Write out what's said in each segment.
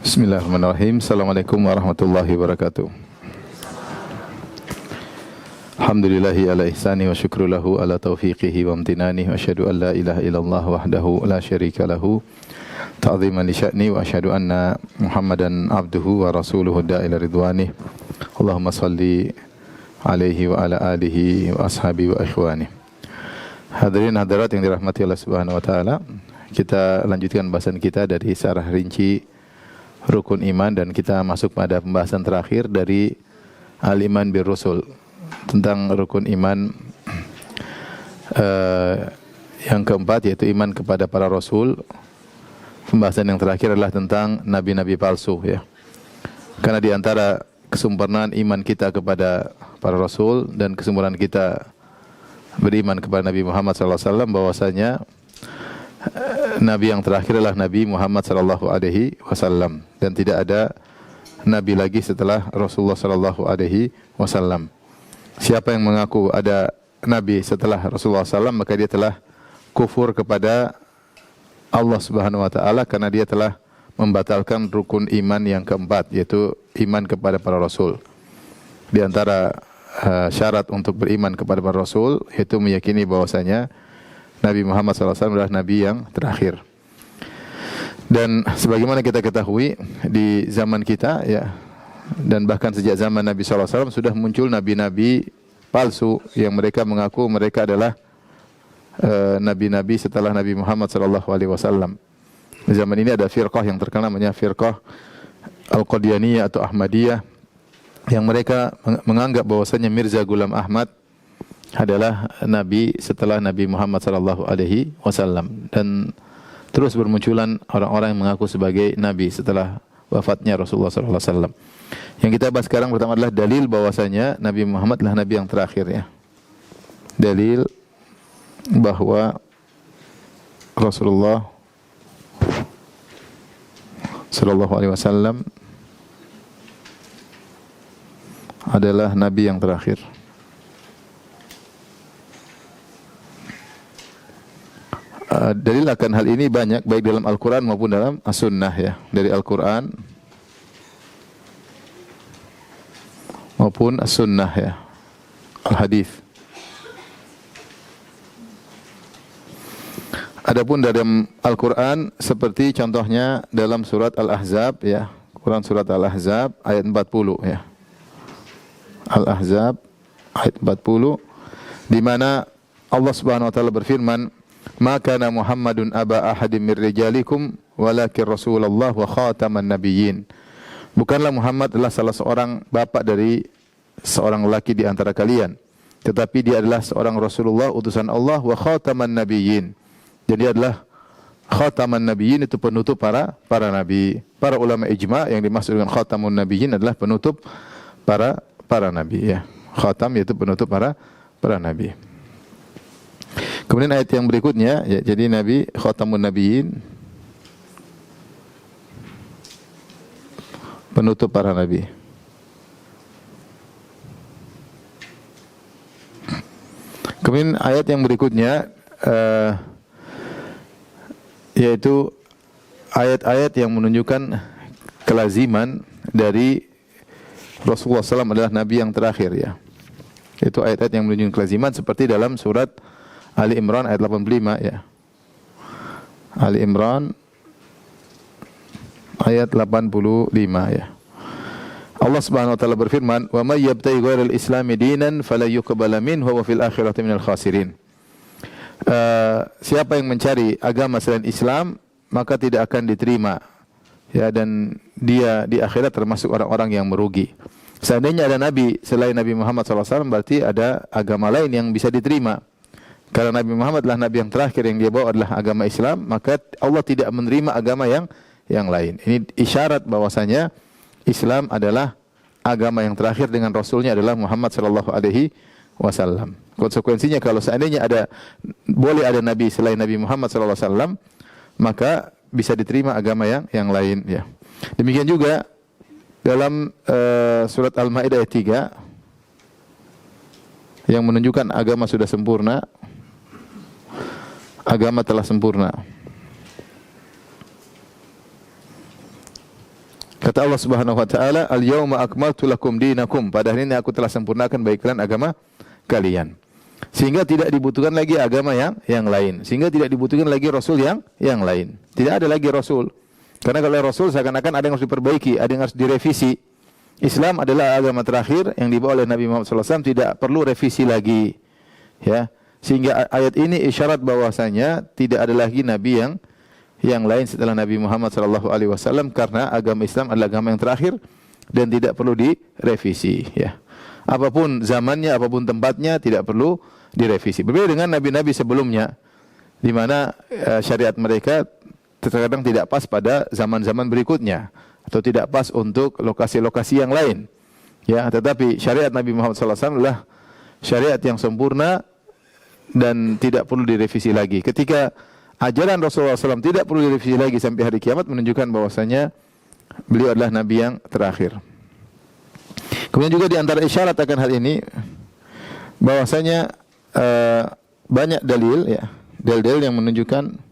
Bismillahirrahmanirrahim. Assalamualaikum warahmatullahi wabarakatuh. Alhamdulillahi ala ihsani wa syukru lahu ala taufiqihi wa amtinani wa asyhadu an la ilaha illallah wahdahu la syarika lahu ta'ziman li sya'ni wa asyhadu anna Muhammadan abduhu wa rasuluhu da'ila ridwanih. Allahumma salli alaihi wa ala alihi wa ashabi wa ikhwani. Hadirin hadirat yang dirahmati Allah Subhanahu wa taala, kita lanjutkan bahasan kita dari syarah rinci rukun iman dan kita masuk pada pembahasan terakhir dari al-iman bir rusul tentang rukun iman yang keempat, yaitu iman kepada para rasul. Pembahasan yang terakhir adalah tentang nabi-nabi palsu, ya. Karena di antara kesempurnaan iman kita kepada para rasul dan kesempurnaan kita beriman kepada Nabi Muhammad SAW, bahwasanya Nabi yang terakhir adalah Nabi Muhammad sallallahu alaihi wasallam dan tidak ada nabi lagi setelah Rasulullah sallallahu alaihi wasallam. Siapa yang mengaku ada nabi setelah Rasulullah SAW, maka dia telah kufur kepada Allah Subhanahu wa taala karena dia telah membatalkan rukun iman yang keempat, yaitu iman kepada para rasul. Di antara syarat untuk beriman kepada para rasul yaitu meyakini bahwasanya Nabi Muhammad SAW adalah Nabi yang terakhir. Dan sebagaimana kita ketahui, di zaman kita, ya, dan bahkan sejak zaman Nabi SAW sudah muncul nabi-nabi palsu yang mereka mengaku mereka adalah nabi-nabi setelah Nabi Muhammad SAW. Di zaman ini ada firqah yang terkenal namanya firqah Al-Qadianiyah atau Ahmadiyah, yang mereka menganggap bahwasanya Mirza Ghulam Ahmad adalah nabi setelah Nabi Muhammad sallallahu alaihi wasallam, dan terus bermunculan orang-orang yang mengaku sebagai nabi setelah wafatnya Rasulullah sallallahu alaihi wasallam. Yang kita bahas sekarang pertama adalah dalil bahwasanya Nabi Muhammad adalah nabi yang terakhir, ya. Dalil bahwa Rasulullah sallallahu alaihi wasallam adalah nabi yang terakhir. Dalil akan hal ini banyak, baik dalam Al-Quran maupun dalam As-Sunnah, ya. Dari Al-Quran maupun As-Sunnah, ya, Al-Hadis. Adapun dalam Al-Quran, seperti contohnya dalam surat Al-Ahzab, ya. Quran surat Al-Ahzab ayat 40, ya. Al-Ahzab ayat 40, di mana Allah Subhanahu wa taala berfirman, "Ma kana Muhammadun aba ahadim mir rijalikum walakin Rasulullah wa khataman nabiyyin." Bukanlah Muhammad adalah salah seorang bapak dari seorang lelaki di antara kalian, tetapi dia adalah seorang Rasulullah, utusan Allah, wa khataman nabiyyin. Jadi dia adalah khataman nabiyyin, itu penutup para nabi. Para ulama ijma' yang dimaksud dengan khatamun nabiyyin adalah penutup para nabi, ya. Khatam yaitu penutup para nabi. Kemudian ayat yang berikutnya, ya, jadi Nabi khatamun nabiyyin, penutup para nabi. Kemudian ayat yang berikutnya yaitu ayat-ayat yang menunjukkan kelaziman dari Rasulullah SAW adalah nabi yang terakhir, ya. Itu ayat-ayat yang menunjukkan kelaziman seperti dalam surat Ali Imran ayat 85, ya. Ali Imran ayat 85, ya. Allah Subhanahu wa taala berfirman, "Wa may yabtaghi ghairal islami dinan fala yuqbala minhu wa fil akhirati minal khasirin." Siapa yang mencari agama selain Islam, maka tidak akan diterima, ya, dan dia di akhirat termasuk orang-orang yang merugi. Seandainya ada nabi selain Nabi Muhammad SAW, berarti ada agama lain yang bisa diterima. Karena Nabi Muhammad adalah nabi yang terakhir, yang dia bawa adalah agama Islam, maka Allah tidak menerima agama yang lain. Ini isyarat bahwasanya Islam adalah agama yang terakhir, dengan rasulnya adalah Muhammad sallallahu alaihi wasallam. Konsekuensinya kalau seandainya boleh ada nabi selain Nabi Muhammad sallallahu alaihi wasallam, maka bisa diterima agama yang lain, ya. Demikian juga dalam surat Al-Maidah ayat 3 yang menunjukkan agama sudah sempurna. Agama telah sempurna. Kata Allah Subhanahu wa taala, "Al-yauma akmaltu lakum dinakum." Pada hari ini aku telah sempurnakan bagi kalian agama kalian. Sehingga tidak dibutuhkan lagi agama yang lain. Sehingga tidak dibutuhkan lagi rasul yang lain. Tidak ada lagi rasul. Karena kalau rasul seakan-akan ada yang harus diperbaiki, ada yang harus direvisi. Islam adalah agama terakhir yang dibawa oleh Nabi Muhammad SAW, tidak perlu revisi lagi. Ya. Sehingga ayat ini isyarat bahwasanya tidak ada lagi nabi yang lain setelah Nabi Muhammad SAW, karena agama Islam adalah agama yang terakhir dan tidak perlu direvisi. Ya. Apapun zamannya, apapun tempatnya, tidak perlu direvisi. Berbeda dengan nabi-nabi sebelumnya, di mana syariat mereka terkadang tidak pas pada zaman-zaman berikutnya, atau tidak pas untuk lokasi-lokasi yang lain. Ya, tetapi syariat Nabi Muhammad SAW adalah syariat yang sempurna dan tidak perlu direvisi lagi. Ketika ajaran Rasulullah SAW tidak perlu direvisi lagi sampai hari kiamat, menunjukkan bahwasanya beliau adalah nabi yang terakhir. Kemudian juga di antara isyarat akan hal ini bahwasanya banyak dalil yang menunjukkan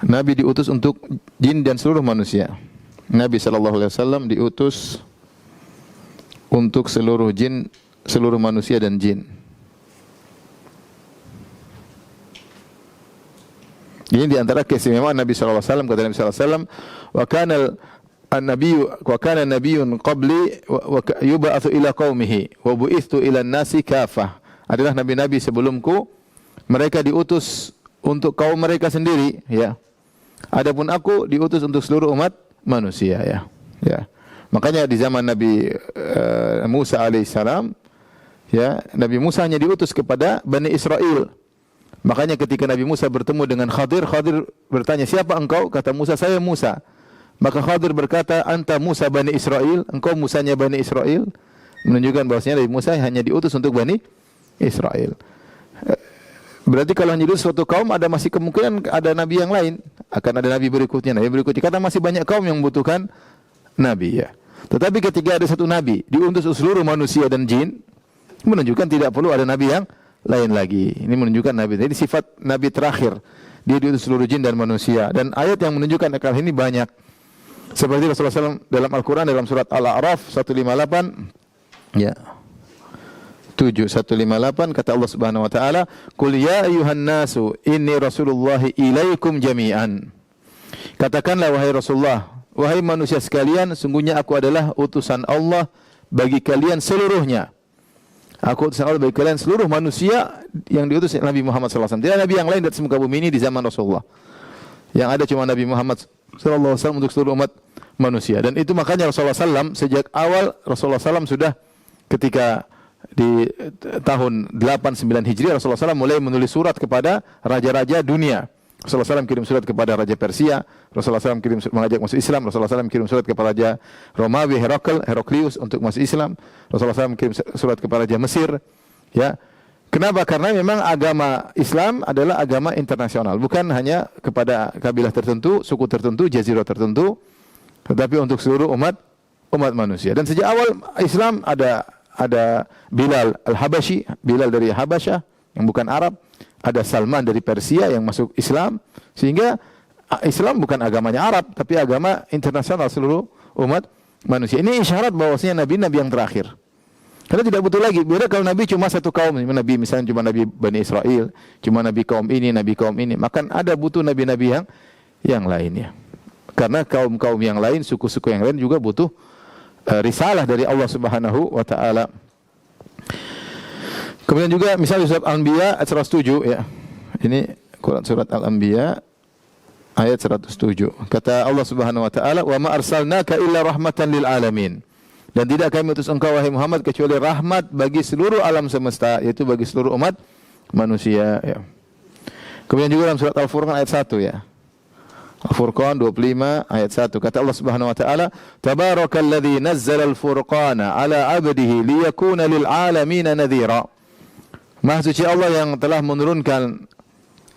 Nabi diutus untuk jin dan seluruh manusia. Nabi SAW diutus untuk seluruh jin, seluruh manusia dan jin. Ini di antara keistimewaan Nabi SAW. Kata Nabi SAW, wa kana nabiyyun qabli wa yub'atsu ila qaumihi wa bu'itsu ila an-nasi kafah. Adalah nabi-nabi sebelumku, mereka diutus untuk kaum mereka sendiri, ya. Adapun aku diutus untuk seluruh umat manusia, ya. Ya. Makanya di zaman Nabi Musa alaihissalam, ya, Nabi Musa hanya diutus kepada Bani Israel. Makanya ketika Nabi Musa bertemu dengan Khadir, Khadir bertanya, "Siapa engkau?" Kata Musa, "Saya Musa." Maka Khadir berkata, "Anta Musa Bani Israel." Engkau Musanya Bani Israel. Menunjukkan bahwasanya Nabi Musa hanya diutus untuk Bani Israel. Berarti kalau hanya diutus suatu kaum, ada masih kemungkinan ada nabi yang lain, akan ada nabi berikutnya, karena masih banyak kaum yang membutuhkan nabi, ya. Tetapi ketika ada satu nabi diutus seluruh manusia dan jin, menunjukkan tidak perlu ada nabi yang lain lagi. Ini menunjukkan nabi. Jadi sifat nabi terakhir, dia diutus seluruh jin dan manusia. Dan ayat yang menunjukkan akan ini banyak. Seperti Rasulullah SAW dalam Al-Quran, dalam surat Al-A'raf 158, ya, 158, kata Allah Subhanahu wa taala, "Qul ya ayyuhan nasu inni rasulullahi ilaikum jami'an." Katakanlah wahai Rasulullah, wahai manusia sekalian, sungguhnya aku adalah utusan Allah bagi kalian seluruhnya. Aku utusan Allah bagi kalian seluruh manusia yang diutus Nabi Muhammad SAW. Tidak ada nabi yang lain di atas muka bumi ini di zaman Rasulullah. Yang ada cuma Nabi Muhammad SAW untuk seluruh umat manusia. Dan itu makanya Rasulullah SAW sejak awal Rasulullah SAW sudah ketika di tahun 89 Hijriah, Rasulullah SAW mulai menulis surat kepada raja-raja dunia. Rasulullah SAW kirim surat kepada Raja Persia, Rasulullah SAW mengajak masuk Islam, Rasulullah SAW kirim surat kepada Raja Romawi Heraklius untuk masuk Islam, Rasulullah SAW kirim surat kepada Raja Mesir. Ya, kenapa? Karena memang agama Islam adalah agama internasional, bukan hanya kepada kabilah tertentu, suku tertentu, jazirah tertentu, tetapi untuk seluruh umat manusia. Dan sejak awal Islam ada Bilal Al-Habashi, Bilal dari Habasyah yang bukan Arab, ada Salman dari Persia yang masuk Islam, sehingga Islam bukan agamanya Arab, tapi agama internasional seluruh umat manusia. Ini isyarat bahwasanya nabi-nabi yang terakhir. Karena tidak butuh lagi. Beda kalau nabi cuma satu kaum, nabi misalnya cuma nabi Bani Israel, cuma nabi kaum ini, maka ada butuh nabi-nabi yang lainnya. Karena kaum-kaum yang lain, suku-suku yang lain juga butuh risalah dari Allah Subhanahu wa taala. Kemudian juga misalnya surat Al-Anbiya ayat 107, ya. Ini Quran surat Al-Anbiya ayat 107. Kata Allah Subhanahu wa taala, "Wa ma arsalnaka illa rahmatan lil alamin." Dan tidak kami utus engkau wahai Muhammad kecuali rahmat bagi seluruh alam semesta, yaitu bagi seluruh umat manusia, ya. Kemudian juga dalam surat Al-Furqan ayat 1, ya. Al-Furqan 25 ayat 1. Kata Allah Subhanahu wa taala, "Tabarakalladzi nazzala al-furqana ala 'abdihi liyakuna lil 'alamin nadhira." Maha suci Allah yang telah menurunkan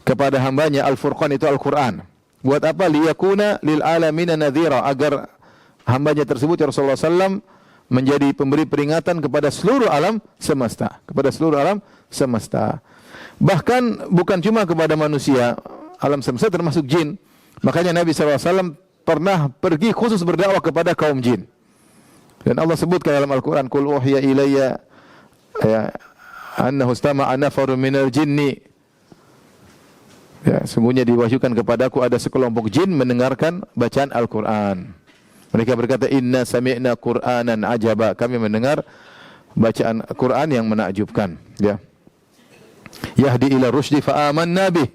kepada hambanya Al-Furqan, itu Al-Quran. Buat apa? Liyakuna lil 'alamin nadhira, agar hambanya tersebut ya Rasulullah SAW menjadi pemberi peringatan kepada seluruh alam semesta, Bahkan bukan cuma kepada manusia, alam semesta termasuk jin. Makanya Nabi SAW pernah pergi khusus berdakwah kepada kaum jin. Dan Allah sebutkan dalam Al-Quran, Qul uhiya ilayya annahu istama'a nafarun minal jinni. Ya, sungguhnya diwahyukan kepadaku ada sekelompok jin mendengarkan bacaan Al-Quran. Mereka berkata, inna sami'na Qur'anan ajaba. Kami mendengar bacaan Quran yang menakjubkan. Ya. Yahdi ila rusydi fa'amanna bih.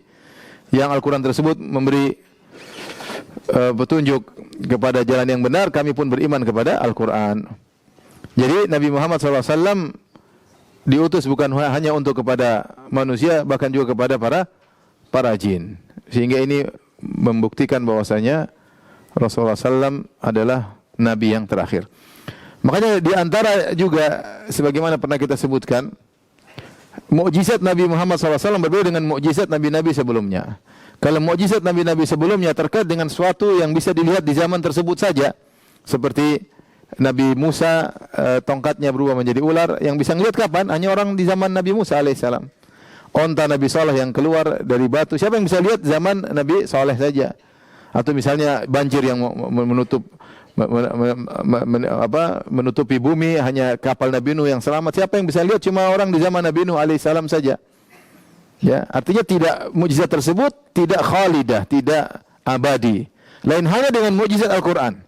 Yang Al-Quran tersebut memberi petunjuk kepada jalan yang benar, kami pun beriman kepada Al-Quran. Jadi Nabi Muhammad SAW diutus bukan hanya untuk kepada manusia, bahkan juga kepada para jin. Sehingga ini membuktikan bahwasanya Rasulullah SAW adalah Nabi yang terakhir. Makanya di antara juga sebagaimana pernah kita sebutkan, mukjizat Nabi Muhammad SAW berbeda dengan mukjizat Nabi-Nabi sebelumnya. Kalau mukjizat Nabi-Nabi sebelumnya terkait dengan suatu yang bisa dilihat di zaman tersebut saja, seperti Nabi Musa tongkatnya berubah menjadi ular, yang bisa melihat kapan? Hanya orang di zaman Nabi Musa alaihissalam. Onta Nabi Saleh yang keluar dari batu, siapa yang bisa lihat? Zaman Nabi Saleh saja. Atau misalnya banjir yang menutupi bumi, hanya kapal Nabi Nuh yang selamat. Siapa yang bisa lihat? Cuma orang di zaman Nabi Nuh alaihissalam saja. Ya, artinya tidak, mukjizat tersebut tidak khalidah, tidak abadi. Lain halnya dengan mukjizat Al-Quran.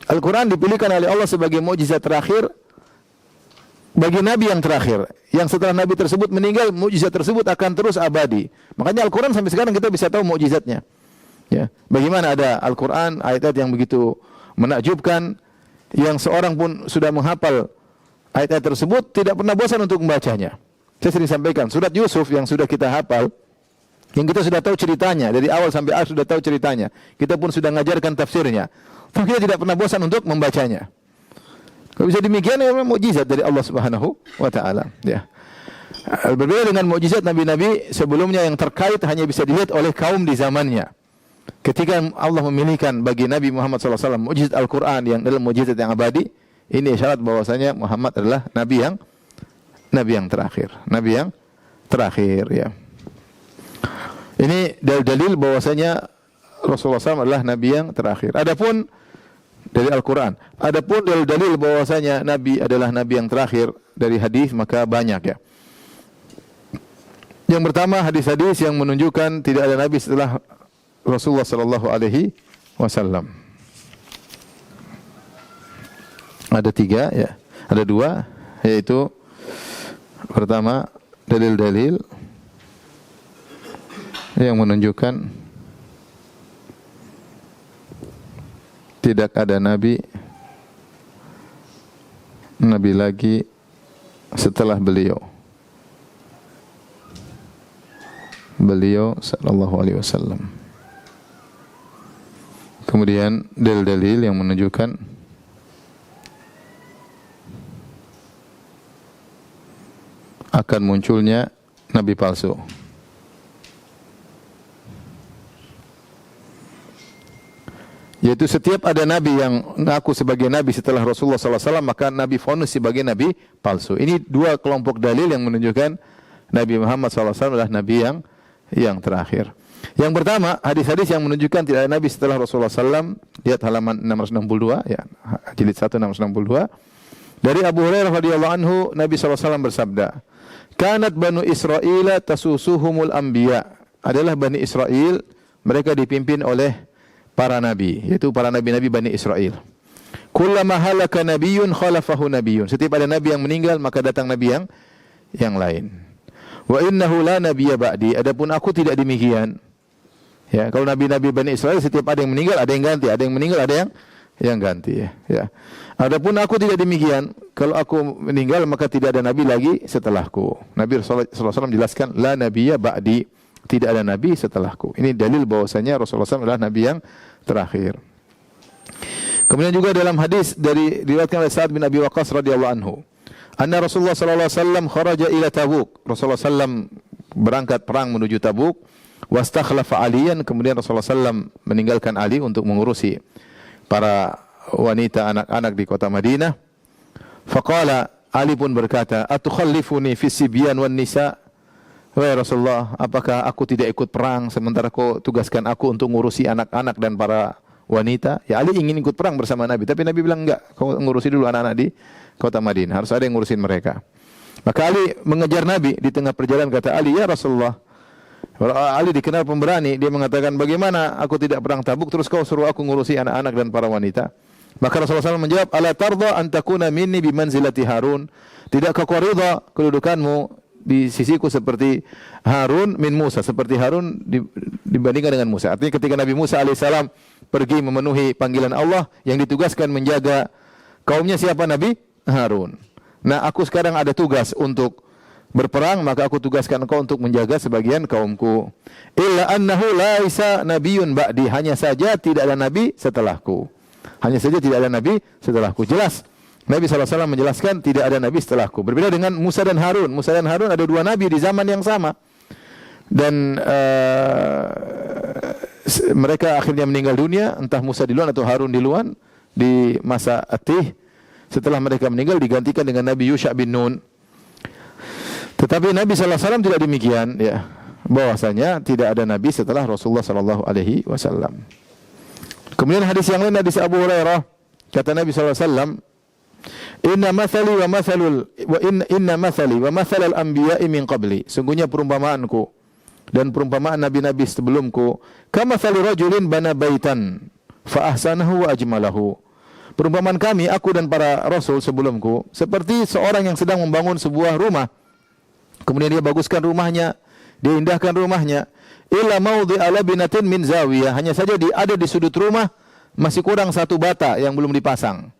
Al-Quran dipilihkan oleh Allah sebagai mukjizat terakhir bagi Nabi yang terakhir. Yang setelah Nabi tersebut meninggal, mukjizat tersebut akan terus abadi. Makanya Al-Quran sampai sekarang kita bisa tahu mukjizatnya. Ya, bagaimana ada Al-Quran, ayat-ayat yang begitu menakjubkan, yang seorang pun sudah menghafal ayat-ayat tersebut tidak pernah bosan untuk membacanya. Saya sering sampaikan, surat Yusuf yang sudah kita hafal, yang kita sudah tahu ceritanya, dari awal sampai akhir sudah tahu ceritanya. Kita pun sudah mengajarkan tafsirnya. Tapi kita tidak pernah bosan untuk membacanya. Kalau bisa demikian, ya memang mukjizat dari Allah Subhanahu wa taala, ya. Berbeda dengan mukjizat nabi-nabi sebelumnya yang terkait hanya bisa dilihat oleh kaum di zamannya. Ketika Allah memilihkan bagi Nabi Muhammad SAW mukjizat Al-Quran yang adalah mukjizat yang abadi, ini isyarat bahwasanya Muhammad adalah nabi yang terakhir, nabi yang terakhir, ya. Ini dalil bahwasanya Rasulullah SAW adalah nabi yang terakhir. Adapun dari Al-Quran, adapun dalil bahwasanya nabi adalah nabi yang terakhir dari hadis, maka banyak, ya. Yang pertama, hadis-hadis yang menunjukkan tidak ada nabi setelah Rasulullah sallallahu alaihi wasallam. Ada 3, ya. Ada 2, yaitu pertama, dalil-dalil yang menunjukkan tidak ada nabi lagi setelah beliau sallallahu alaihi wasallam. Kemudian dalil-dalil yang menunjukkan akan munculnya nabi palsu. Yaitu setiap ada nabi yang mengaku sebagai nabi setelah Rasulullah SAW, maka nabi vonis sebagai nabi palsu. Ini 2 kelompok dalil yang menunjukkan Nabi Muhammad SAW adalah nabi yang terakhir. Yang pertama, hadis-hadis yang menunjukkan tidak ada nabi setelah Rasulullah SAW. Lihat halaman 662, ya, jilid 1 662. Dari Abu Hurairah radhiyallahu anhu, Nabi SAW bersabda, "Kanat Banu Israil tasusuhumul anbiya." Adalah Bani Israel, mereka dipimpin oleh para nabi, yaitu para nabi-nabi Bani Israel. Kullama halaka nabiyyun khalafahu nabiyyun. Setiap ada nabi yang meninggal, maka datang nabi yang lain. Wa innahu la nabiyya ba'di. Adapun aku tidak demikian. Ya, kalau nabi-nabi Bani Israel setiap ada yang meninggal, ada yang ganti, ada yang meninggal, ada yang ganti, ya. Ya. Adapun aku tidak demikian. Kalau aku meninggal, maka tidak ada nabi lagi setelahku. Nabi sallallahu alaihi wasallam jelaskan, la nabiyya ba'di. Tidak ada nabi setelahku. Ini dalil bahwasanya Rasulullah SAW adalah nabi yang terakhir. Kemudian juga dalam hadis dari diriwayatkan oleh Sa'ad bin Abi Waqqas radhiyallahu anhu, anna Rasulullah sallallahu alaihi wasallam kharaja ila Tabuk. Rasulullah SAW berangkat perang menuju Tabuk. Wastakhlafa Aliyan, kemudian Rasulullah SAW meninggalkan Ali untuk mengurusi para wanita anak-anak di kota Madinah. Faqala, Ali pun berkata, "Atukhallifuni fi sibyan wan nisa?" "Wahai Rasulullah, apakah aku tidak ikut perang sementara kau tugaskan aku untuk ngurusi anak-anak dan para wanita?" Ya, Ali ingin ikut perang bersama Nabi, tapi Nabi bilang enggak, kau ngurusi dulu anak-anak di kota Madinah, harus ada yang ngurusin mereka. Maka Ali mengejar Nabi, di tengah perjalanan kata Ali, "Ya Rasulullah." Ali dikenal pemberani, dia mengatakan, "Bagaimana aku tidak perang Tabuk terus kau suruh aku ngurusi anak-anak dan para wanita?" Maka Rasulullah SAW menjawab, "Ala tarda an takuna minni bimanzilati Harun?" Tidakkah kau ridha kedudukanmu di sisiku seperti Harun min Musa, seperti Harun dibandingkan dengan Musa. Artinya ketika Nabi Musa alaihissalam pergi memenuhi panggilan Allah, yang ditugaskan menjaga kaumnya siapa? Nabi Harun. Nah, aku sekarang ada tugas untuk berperang, maka aku tugaskan engkau untuk menjaga sebagian kaumku. Illa annahu laisa nabiyyun ba'di, hanya saja tidak ada nabi setelahku. Hanya saja tidak ada nabi setelahku. Jelas Nabi SAW menjelaskan tidak ada nabi setelahku. Berbeda dengan Musa dan Harun. Musa dan Harun ada dua nabi di zaman yang sama. Dan mereka akhirnya meninggal dunia, entah Musa duluan atau Harun duluan di masa Atih. Setelah mereka meninggal digantikan dengan Nabi Yusha bin Nun. Tetapi Nabi SAW tidak demikian, ya. Bahwasanya tidak ada nabi setelah Rasulullah SAW. Kemudian hadis yang lain, hadis Abu Hurairah, kata Nabi SAW, "Inna mathali wa mathalal anbiya'i min qabli." Sungguhnya perumpamaanku dan perumpamaan nabi-nabi sebelumku, kamathali rajulin bana baitan fa ahsanahu wa ajmalahu. Perumpamaan kami, aku dan para rasul sebelumku, seperti seorang yang sedang membangun sebuah rumah. Kemudian dia baguskan rumahnya, dia indahkan rumahnya. Illa maudhi'a labinatin min zawiyah. Hanya saja ada di sudut rumah masih kurang satu bata yang belum dipasang.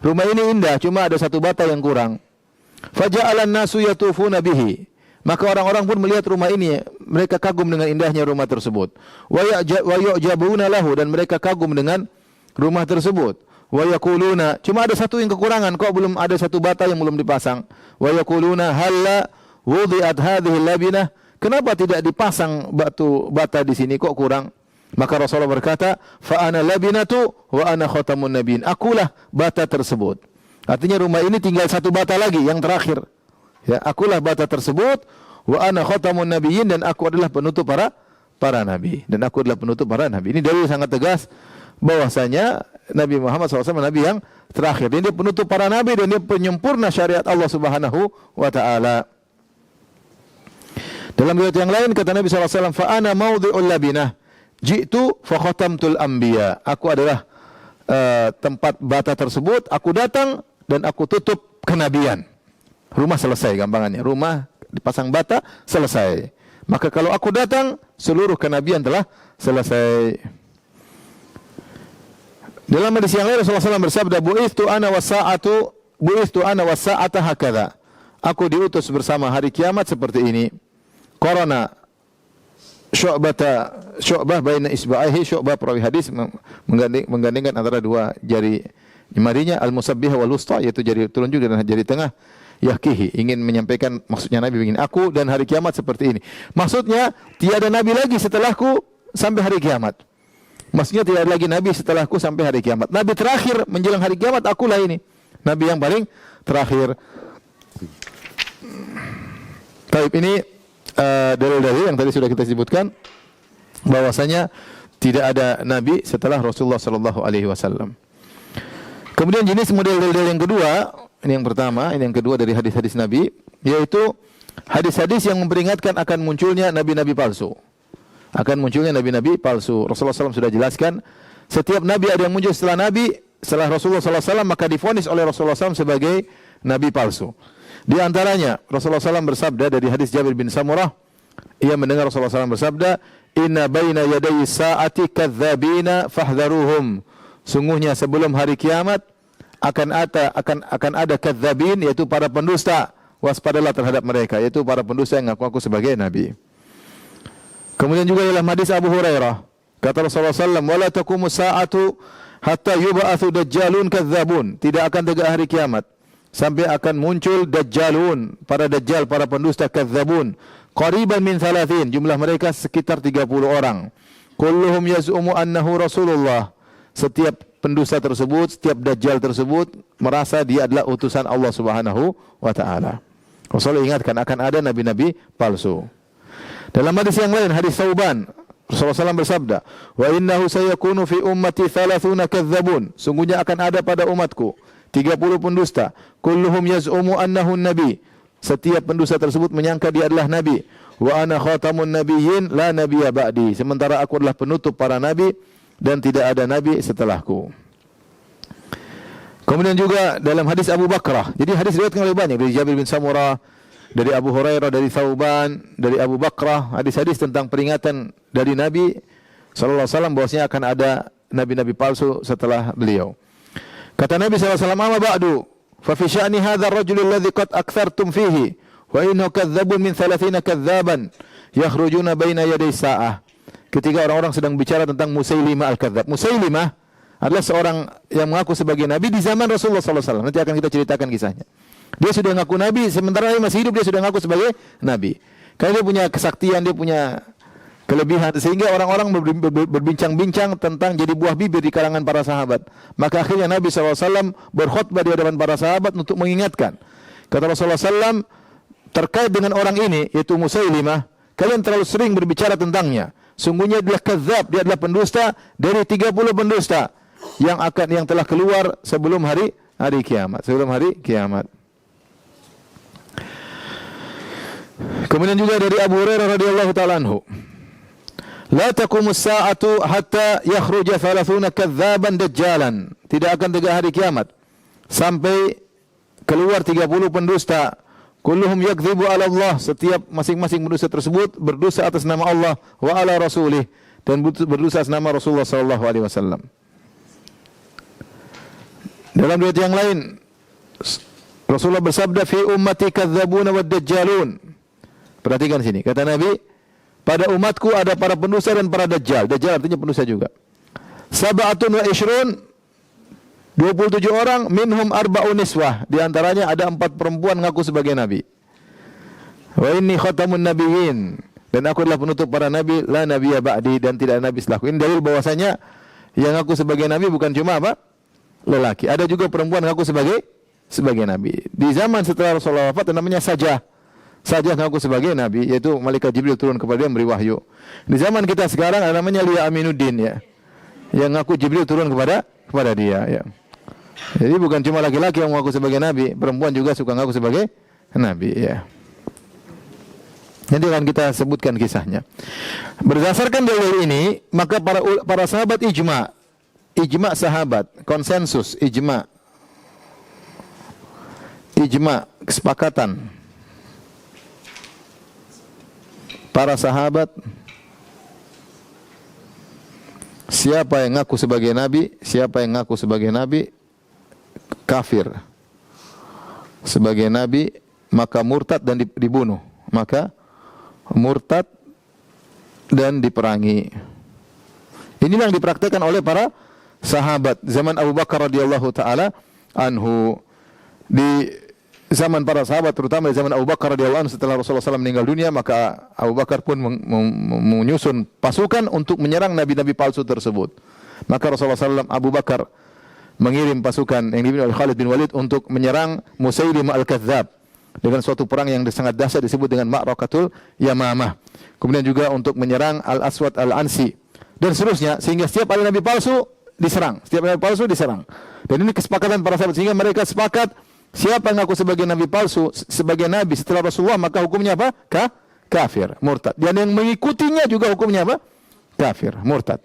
Rumah ini indah, cuma ada satu bata yang kurang. Faja'alan nasu yatufuna bihi. Maka orang-orang pun melihat rumah ini, mereka kagum dengan indahnya rumah tersebut. Wa yu'jabuna lahu, dan mereka kagum dengan rumah tersebut. Wa yaquluna, cuma ada satu yang kekurangan, kok belum ada satu bata yang belum dipasang. Wa yaquluna halla wudi'at hadhihi labinah, kenapa tidak dipasang bata di sini, kok kurang? Maka Rasulullah berkata, fa ana labinatu wa ana khatamun nabiyyin. Akulah bata tersebut. Artinya rumah ini tinggal satu bata lagi yang terakhir. Ya, akulah bata tersebut, wa ana khatamun nabiyyin, dan aku adalah penutup para nabi, dan aku adalah penutup para nabi. Ini dalil sangat tegas bahwasanya Nabi Muhammad SAW Nabi yang terakhir. Dia penutup para nabi dan dia penyempurna syariat Allah Subhanahu wa taala. Dalam riwayat yang lain kata Nabi SAW, fa ana maudhi'ul labinah, ji'tu fa khatamtul anbiya. Aku adalah tempat bata tersebut, aku datang dan aku tutup kenabian. Rumah selesai gampangannya. Rumah dipasang bata, selesai. Maka kalau aku datang, seluruh kenabian telah selesai. Dalam hadis yang lain Rasulullah SAW bersabda, bu'ithtu ana was-sa'ata hakadha. Aku diutus bersama hari kiamat seperti ini. Qarana syu'bah baina isba'ihi, syu'bah perawi hadis menggandingkan antara dua jari jemarinya, al-musabbihah wal wusta, yaitu jari telunjuk dan jari tengah, yahkihi, ingin menyampaikan maksudnya Nabi ingin aku dan hari kiamat seperti ini. Maksudnya tiada nabi lagi setelahku sampai hari kiamat. Maksudnya tidak ada lagi nabi setelahku sampai hari kiamat. Nabi terakhir menjelang hari kiamat akulah ini. Nabi yang paling terakhir. Baik, ini dalil-dalil yang tadi sudah kita sebutkan bahwasanya tidak ada nabi setelah Rasulullah sallallahu alaihi wasallam. Kemudian jenis model dalil yang kedua, ini yang pertama, ini yang kedua dari hadis-hadis Nabi, yaitu hadis-hadis yang memperingatkan akan munculnya nabi-nabi palsu. Akan munculnya nabi-nabi palsu. Rasulullah SAW sudah jelaskan, setiap nabi ada yang muncul setelah Rasulullah SAW, maka divonis oleh Rasulullah SAW sebagai nabi palsu. Di antaranya Rasulullah SAW bersabda dari hadis Jabir bin Samurah, ia mendengar Rasulullah SAW bersabda, inna baina yadayi sa'ati kadzabina fahdharuhum. Sungguhnya sebelum hari kiamat akan ada kadzabin, yaitu para pendusta. Waspadalah terhadap mereka, yaitu para pendusta yang ngaku-ngaku sebagai nabi. Kemudian juga dalam hadis Abu Hurairah, kata Rasulullah SAW, wala taqumu sa'atu hatta yub'atsu dajjalun kadzabun. Tidak akan tegak hari kiamat sampai akan muncul dajjalun, para dajjal, para pendusta, kadzabun, qariban min 30, jumlah mereka sekitar 30 orang. Kulluhum yaz'umu annahu Rasulullah. Setiap pendusta tersebut, setiap dajjal tersebut merasa dia adalah utusan Allah Subhanahu wa taala. Rasulullah ingatkan akan ada nabi-nabi palsu. Dalam hadis yang lain, hadis Thauban, Rasulullah SAW bersabda, "Wa innahu sayakunu fi ummati 30 kadzdzabun." Sungguhnya akan ada pada umatku 30 pendusta. Kulluhum yaz'umu annahu nabi. Setiap pendusta tersebut menyangka dia adalah nabi. Wa ana khatamun nabiyyin la nabiyya ba'di. Sementara aku adalah penutup para nabi dan tidak ada nabi setelahku. Kemudian juga dalam hadis Abu Bakrah. Jadi hadis diriwayatkan oleh banyak, dari Jabir bin Samurah, dari Abu Hurairah, dari Thauban, dari Abu Bakrah, hadis-hadis tentang peringatan dari Nabi sallallahu alaihi wasallam bahwasanya akan ada nabi-nabi palsu setelah beliau. Kata Nabi sallallahu alaihi wasallam, "Amma ba'du, fa fi sya'ni hadzal rajul alladhi qad aktsartum fihi, wa innahu kadzdzabun min 30 kadzdzaban yakhrujuna baina yaday sa'ah." Ketika orang-orang sedang bicara tentang Musailimah al-Kadzdzab. Musailimah adalah seorang yang mengaku sebagai nabi di zaman Rasulullah sallallahu alaihi wasallam. Nanti akan kita ceritakan kisahnya. Dia sudah ngaku nabi, sementara dia masih hidup dia sudah ngaku sebagai nabi. Karena dia punya kesaktian, dia punya kelebihan, sehingga orang-orang berbincang-bincang tentang jadi buah bibir di kalangan para sahabat. Maka akhirnya Nabi SAW berkhutbah di hadapan para sahabat untuk mengingatkan. Kata Rasulullah SAW terkait dengan orang ini, yaitu Musailimah, kalian terlalu sering berbicara tentangnya. Sungguhnya dia kadzdzab, dia adalah pendusta dari 30 pendusta yang telah keluar sebelum hari kiamat, sebelum hari kiamat. Kemudian juga dari Abu Hurairah radhiyallahu taala anhu, "La taqumus sa'atu hatta yakhruja 30 kadzdzaban dajjalan." Tidak akan tegak hari kiamat sampai keluar 30 pendusta. Kulluhum yakdzibu 'ala Allah. Setiap masing-masing pendusta tersebut berdosa atas nama Allah wa 'ala rasulih, dan berdosa atas nama Rasulullah sallallahu alaihi wasallam. Dalam riwayat yang lain, Rasulullah bersabda, "Fi ummati kadzdzabuna wad dajjalun." Perhatikan sini, kata Nabi, pada umatku ada para pendusta dan para dajjal. Dajjal artinya pendusta juga. Sab'atun wa ishrun, 27 orang, minhum arba'un niswah. Di antaranya ada 4 perempuan ngaku sebagai nabi. Wa inni khatamun nabiyyin, dan aku adalah penutup para nabi, la nabiyya ba'di, dan tidak ada nabi setelahku. Ini dalil bahwasanya yang ngaku sebagai nabi bukan cuma apa? Lelaki. Ada juga perempuan ngaku sebagai nabi. Di zaman setelah Rasulullah wafat namanya Sajah ngaku sebagai nabi, yaitu malaikat Jibril turun kepada dia memberi wahyu. Di zaman kita sekarang ada namanya Lia Aminuddin, ya, yang ngaku Jibril turun kepada dia, ya. Jadi bukan cuma laki-laki yang mengaku sebagai nabi, perempuan juga suka ngaku sebagai nabi, ya. Nanti akan kita sebutkan kisahnya. Berdasarkan dalil ini, maka para sahabat ijma sahabat, konsensus, ijma kesepakatan para sahabat, siapa yang ngaku sebagai nabi kafir sebagai nabi, maka murtad dan dibunuh, maka murtad dan diperangi. Inilah yang dipraktikkan oleh para sahabat zaman Abu Bakar radhiyallahu taala anhu. Di zaman para sahabat, terutama di zaman Abu Bakar radhiyallahu anhu, setelah Rasulullah SAW meninggal dunia, maka Abu Bakar pun menyusun pasukan untuk menyerang nabi-nabi palsu tersebut. Maka Rasulullah SAW, Abu Bakar mengirim pasukan yang dipimpin oleh Khalid bin Walid untuk menyerang Musailimah al-Kadzdzab dengan suatu perang yang sangat dahsyat disebut dengan Ma'rakatul Yamamah. Kemudian juga untuk menyerang Al-Aswad Al-Ansi dan seterusnya, sehingga setiap ada nabi palsu diserang. Dan ini kesepakatan para sahabat, sehingga mereka sepakat siapa yang ngaku sebagai nabi palsu, sebagai nabi setelah Rasulullah, maka hukumnya apa? Kafir, murtad. Dan yang mengikutinya juga hukumnya apa? Kafir, murtad.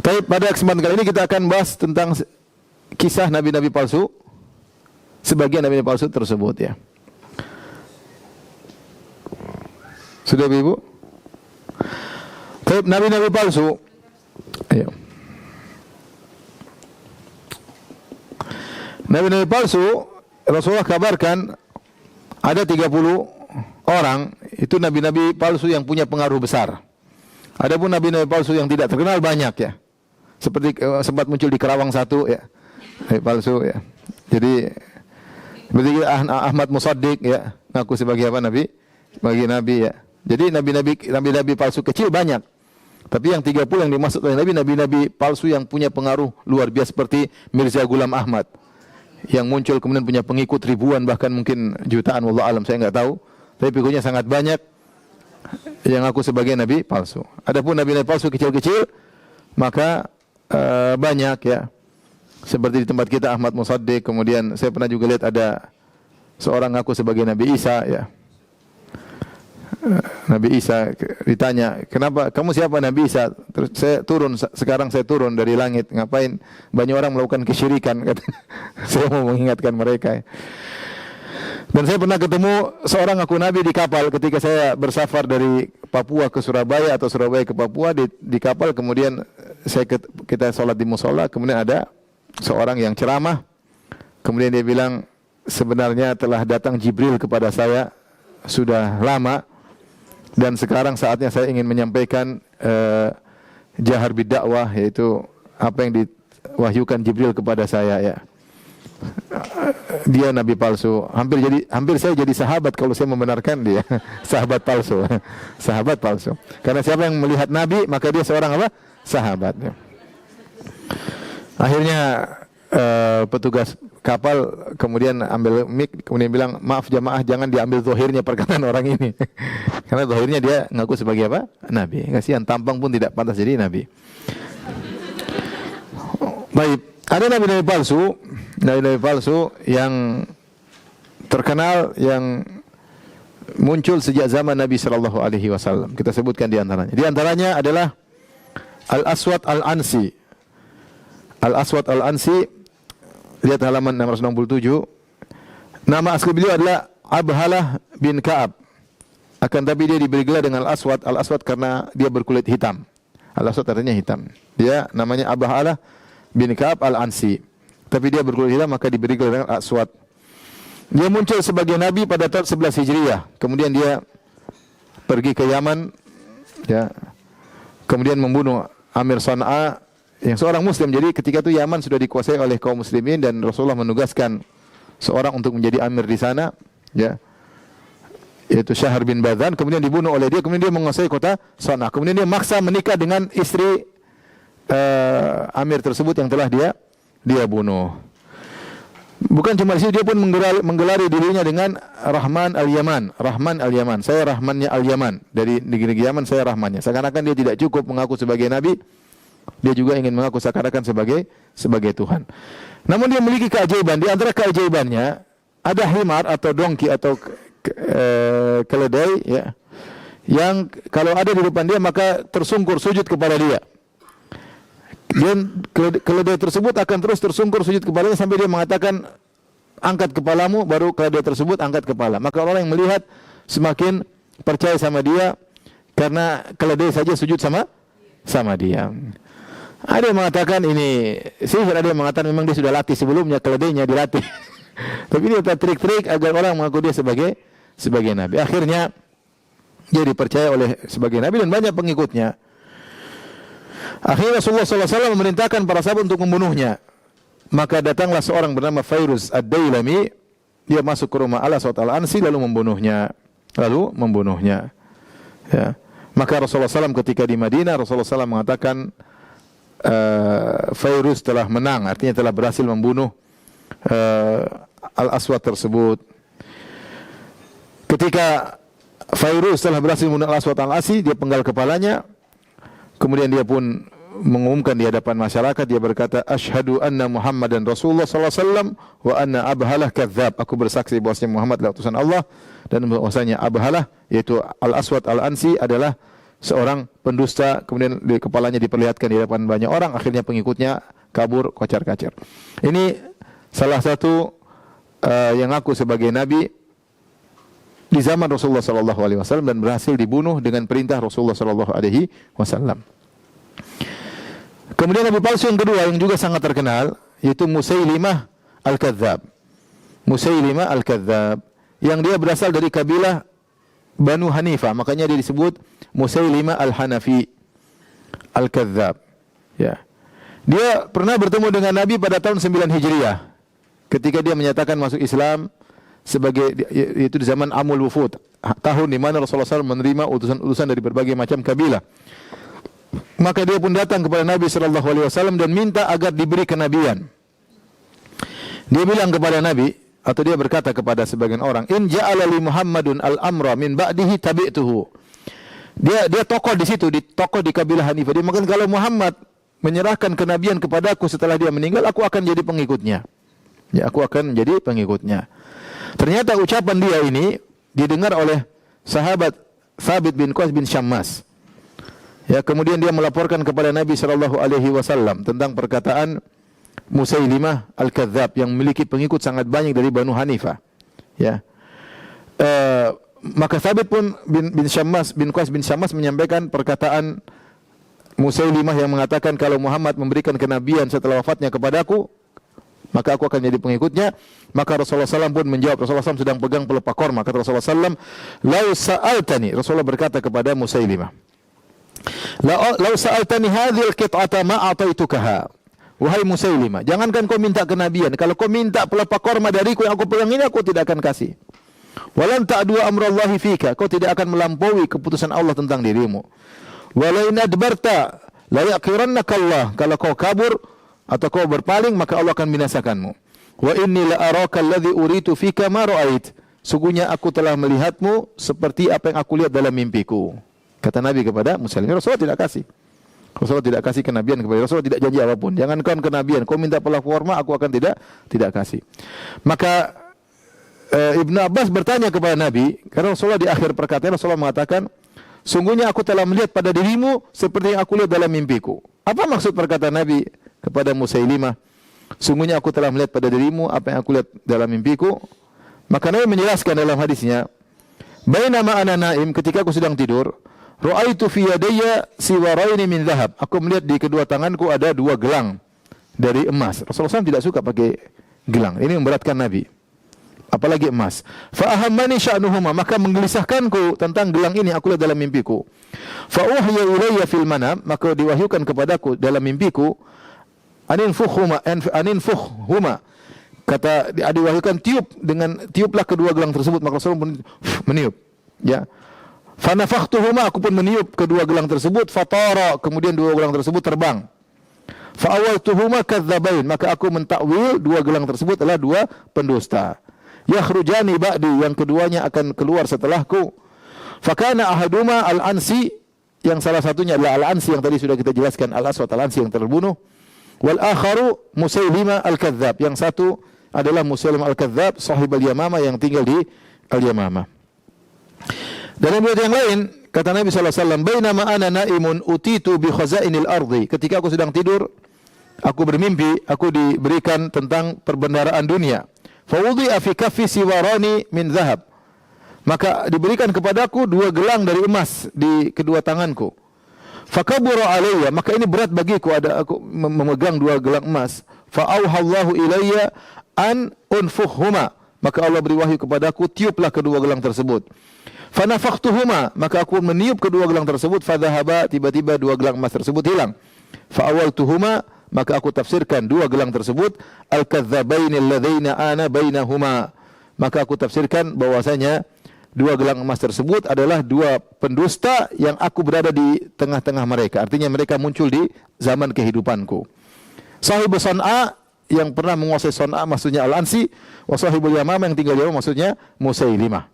Tapi pada kesempatan kali ini kita akan bahas tentang kisah nabi-nabi palsu, sebagian nabi-nabi palsu tersebut, ya. Sudah, Ibu? Tapi nabi-nabi palsu, ayo. Nabi-nabi palsu, Rasulullah kabarkan ada 30 orang, itu nabi-nabi palsu yang punya pengaruh besar. Adapun nabi-nabi palsu yang tidak terkenal banyak, ya. Seperti sempat muncul di Kerawang 1, ya. Nabi palsu, ya. Jadi seperti Ahmad Musaddiq, ya, ngaku sebagai apa? Nabi, sebagai nabi, ya. Jadi nabi-nabi palsu kecil banyak. Tapi yang 30 yang dimaksud oleh nabi-nabi palsu yang punya pengaruh luar biasa, seperti Mirza Ghulam Ahmad yang muncul kemudian punya pengikut ribuan, bahkan mungkin jutaan, wallahu alam, saya enggak tahu. tapi pengikutnya sangat banyak yang ngaku sebagai nabi palsu. Adapun nabi-nabi palsu kecil-kecil maka banyak ya. Seperti di tempat kita Ahmad Musaddiq, kemudian saya pernah juga lihat ada seorang ngaku sebagai Nabi Isa ya. Nabi Isa ditanya, "Kenapa kamu siapa Nabi Isa?" Terus sekarang saya turun dari langit. Ngapain? Banyak orang melakukan kesyirikan katanya. Saya mau mengingatkan mereka. Dan saya pernah ketemu seorang ngaku nabi di kapal ketika saya bersafar dari Papua ke Surabaya atau Surabaya ke Papua di kapal, kemudian kita sholat di musola, kemudian ada seorang yang ceramah, kemudian dia bilang, sebenarnya telah datang Jibril kepada saya sudah lama dan sekarang saatnya saya ingin menyampaikan jahar bidakwah, yaitu apa yang diwahyukan Jibril kepada saya ya. Dia nabi palsu. Hampir saya jadi sahabat kalau saya membenarkan dia sahabat palsu. Sahabat palsu. Karena siapa yang melihat nabi maka dia seorang apa? Sahabat ya. Akhirnya petugas kapal kemudian ambil mic, kemudian bilang, "Maaf jamaah, jangan diambil zahirnya perkataan orang ini." Karena zahirnya dia ngaku sebagai apa? Nabi. Kasihan, tampang pun tidak pantas jadi nabi. Baik, ada nabi-nabi palsu yang terkenal, yang muncul sejak zaman Nabi sallallahu alaihi wasallam. Kita sebutkan di antaranya. Di antaranya adalah Al-Aswad Al-Ansi. Al-Aswad Al-Ansi, lihat halaman 667. Nama asli beliau adalah Abhalah bin Ka'ab. Akan tapi dia diberi gelar dengan Al-Aswad. Al-Aswad karena dia berkulit hitam. Al-Aswad artinya hitam. Dia namanya Abhalah bin Ka'ab Al-Ansi. Tapi dia berkulit hitam maka diberi gelar dengan Al-Aswad. Dia muncul sebagai nabi pada tahun 11 Hijriah. Kemudian dia pergi ke Yaman ya. Kemudian membunuh Amir Sana'a yang seorang muslim. Jadi ketika itu Yaman sudah dikuasai oleh kaum muslimin dan Rasulullah menugaskan seorang untuk menjadi amir di sana ya, yaitu Syahr bin Badhan. Kemudian dibunuh oleh dia, kemudian dia menguasai kota Sana'a. Kemudian dia maksa menikah dengan istri amir tersebut yang telah dia bunuh. Bukan cuma di situ, dia pun menggelari dirinya dengan Rahman Al-Yaman. Rahman Al-Yaman. Saya Rahmannya Al-Yaman. Dari negeri Yaman saya Rahmannya. Seakan-akan dia tidak cukup mengaku sebagai nabi, dia juga ingin mengaku seakan-akan sebagai Tuhan. Namun dia memiliki keajaiban. Di antara keajaibannya ada himar atau dongki atau keledai ya, yang kalau ada di depan dia maka tersungkur sujud kepada dia. Dan keledai tersebut akan terus tersungkur sujud kepadanya sampai dia mengatakan, "Angkat kepalamu," baru keledai tersebut angkat kepala. Maka orang yang melihat semakin percaya sama dia karena keledai saja sujud sama dia. Ada yang mengatakan ini sihir, ada yang mengatakan memang dia sudah latih sebelumnya, keledainya dilatih. Tapi dia trik-trik agar orang mengaku dia sebagai nabi. Akhirnya dia dipercaya sebagai nabi dan banyak pengikutnya. Akhirnya Rasulullah SAW memerintahkan para sahabat untuk membunuhnya. Maka datanglah seorang bernama Fairuz Ad-Dailami. Dia masuk ke rumah Al-Aswad Al-Ansi lalu membunuhnya. Ya. Maka Rasulullah SAW ketika di Madinah, Rasulullah SAW mengatakan Fairuz telah menang, artinya telah berhasil membunuh Al-Aswad tersebut. Ketika Fairuz telah berhasil membunuh Al-Aswad Al-Ansi, dia penggal kepalanya. Kemudian dia pun mengumumkan di hadapan masyarakat, dia berkata, "Asyhadu anna Muhammadan Rasulullah sallallahu alaihi wasallam wa anna Abhalah kadzdzab." Aku bersaksi bahwasanya Muhammad adalah utusan Allah dan bahwasanya Abhalah yaitu Al-Aswad Al-Ansi adalah seorang pendusta. Kemudian di kepalanya diperlihatkan di hadapan banyak orang, akhirnya pengikutnya kabur kocar-kacir. Ini salah satu yang ngaku sebagai nabi di zaman Rasulullah sallallahu alaihi wasallam dan berhasil dibunuh dengan perintah Rasulullah sallallahu alaihi wasallam. Kemudian nabi palsu yang kedua yang juga sangat terkenal yaitu Musailimah Al-Kadzdzab. Musailimah Al-Kadzdzab yang dia berasal dari kabilah Banu Hanifah, makanya dia disebut Musailimah Al-Hanafi Al-Kadzdzab. Ya. Dia pernah bertemu dengan Nabi pada tahun 9 Hijriah ketika dia menyatakan masuk Islam sebagai itu di zaman Amul Wufud, tahun di mana Rasulullah SAW menerima utusan-utusan dari berbagai macam kabilah. Maka dia pun datang kepada Nabi SAW dan minta agar diberi kenabian. Dia bilang kepada Nabi, atau dia berkata kepada sebagian orang, in ja'ala li Muhammadun al-amra min ba'dihi tabi'tuhu. Dia tokoh di situ, tokoh di kabilah Hanifah. Dia mengatakan kalau Muhammad menyerahkan kenabian kepadaku setelah dia meninggal, aku akan jadi pengikutnya. Ya, aku akan menjadi pengikutnya. Ternyata ucapan dia ini didengar oleh sahabat Thabit bin Qais bin Syammas. Ya, kemudian dia melaporkan kepada Nabi sallallahu alaihi wasallam tentang perkataan Musailimah al-Kadzdzab yang memiliki pengikut sangat banyak dari Banu Hanifah. Ya. Maka Thabit pun bin Qais bin Syammas menyampaikan perkataan Musailimah yang mengatakan kalau Muhammad memberikan kenabian setelah wafatnya kepadaku, maka aku akan jadi pengikutnya. Maka Rasulullah SAW pun menjawab. Rasulullah SAW sedang pegang pelepah korma. Kata Rasulullah SAW, lau sa'altani, Rasulullah berkata kepada Musailimah, lau sa'altani hadhil qit'ata ma a'taitukaha. Wahai Musailimah, jangankan kau minta kenabian, kalau kau minta pelepah korma dariku yang aku pegang ini, aku tidak akan kasih. Walan ta'dua amrallahi fika, kau tidak akan melampaui keputusan Allah tentang dirimu. Walain adbarta la yaqirannaka Allah, kalau kau kabur atau kau berpaling, maka Allah akan binasakanmu. Wa inni la araka alladhi uritu fika ma ra'ait, sungguhnya aku telah melihatmu seperti apa yang aku lihat dalam mimpiku. Kata Nabi kepada Musailimah. Rasulullah tidak kasih. Rasulullah tidak kasih kenabian kepada Rasulullah, tidak janji apapun. Jangankan kenabian, kau minta pelepah korma, aku akan tidak kasih. Maka Ibnu Abbas bertanya kepada Nabi, karena Rasulullah di akhir perkataan Rasulullah mengatakan, sungguhnya aku telah melihat pada dirimu seperti yang aku lihat dalam mimpiku. Apa maksud perkataan Nabi kepada Musailimah? Sungguhnya aku telah melihat pada dirimu apa yang aku lihat dalam mimpiku. Maka Nabi menjelaskan dalam hadisnya, bainama ana naim, ketika aku sedang tidur, ra'aitu fi yadayya siwaraini min dhahab. Aku melihat di kedua tanganku ada dua gelang dari emas. Rasulullah SAW tidak suka pakai gelang. Ini memberatkan Nabi. Apalagi emas. Fa ahammani sya'nuhuma, maka menggelisahkanku tentang gelang ini aku lihat dalam mimpiku. Fa uhya ilayya fil manam, maka diwahyukan kepadaku dalam mimpiku, aninfukhuma. Kata diwahyukan tiuplah kedua gelang tersebut, maka Rasulullah pun meniup. Ya. Fanafakhtuhuma, aku pun meniup kedua gelang tersebut, fatara, kemudian dua gelang tersebut terbang. Fa'awaltuhuma kadzabain, maka aku mentakwil dua gelang tersebut adalah dua pendusta. Yakhrujani ba'di, yang keduanya akan keluar setelahku. Fakana ahaduma al-Ansi, yang salah satunya adalah al-Ansi yang tadi sudah kita jelaskan, al-Aswad al-Ansi yang terbunuh. Wal akharu Musailimah al-Kadzdzab, yang satu adalah Musailimah al-Kadzdzab, sahib al-Yamamah yang tinggal di al-Yamamah. Dalam riwayat yang lain, kata Nabi SAW, bainama ana naimun utitu bi khazainil ardi, ketika aku sedang tidur, aku bermimpi, aku diberikan tentang perbendaharaan dunia. Fawudi'a fi kaffi siwarani min dhahab, maka diberikan kepadaku dua gelang dari emas di kedua tanganku. Fakabura alayya, maka ini berat bagiku, aku memegang dua gelang emas. Fa'auhallahu ilayya an unfukhuma, maka Allah beri wahyu kepadaku, tiuplah kedua gelang tersebut. Fanafakhtuhuma, maka aku meniup kedua gelang tersebut. Fadhahaba, tiba-tiba dua gelang emas tersebut hilang. Fa'awaltuhuma, maka aku tafsirkan dua gelang tersebut al-kadzdzabaini alladzaina ana bainahuma, maka aku tafsirkan bahwasanya dua gelang emas tersebut adalah dua pendusta yang aku berada di tengah-tengah mereka. Artinya mereka muncul di zaman kehidupanku. Sahibus San'a, yang pernah menguasai San'a maksudnya Al-Ansi, wa sahibul Yamamah yang tinggal di Yamamah maksudnya Musailimah.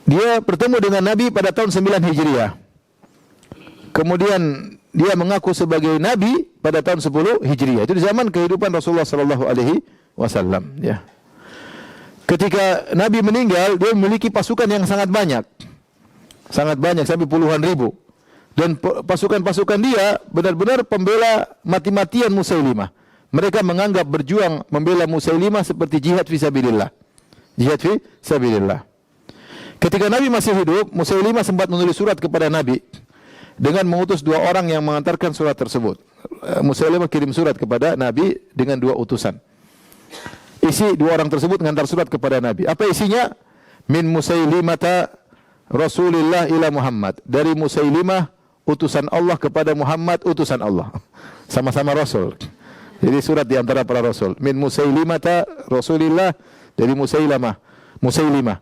Dia bertemu dengan Nabi pada tahun 9 Hijriah. Kemudian dia mengaku sebagai Nabi pada tahun 10 Hijriah. Itu di zaman kehidupan Rasulullah sallallahu alaihi wasallam, ya. Ketika Nabi meninggal, dia memiliki pasukan yang sangat banyak. Sangat banyak, sampai puluhan ribu. Dan pasukan-pasukan dia benar-benar pembela mati-matian Musailimah. Mereka menganggap berjuang membela Musailimah seperti jihad fisabilillah. Jihad fisabilillah. Ketika Nabi masih hidup, Musailimah sempat menulis surat kepada Nabi dengan mengutus dua orang yang mengantarkan surat tersebut. Musailimah kirim surat kepada Nabi dengan dua utusan. Isi dua orang tersebut mengantar surat kepada Nabi. Apa isinya? Min Musailimata Rasulillah ila Muhammad. Dari Musailimah, utusan Allah kepada Muhammad, utusan Allah. Sama-sama Rasul. Jadi surat di antara para Rasul. Min Musailimata Rasulillah, dari Musailimah,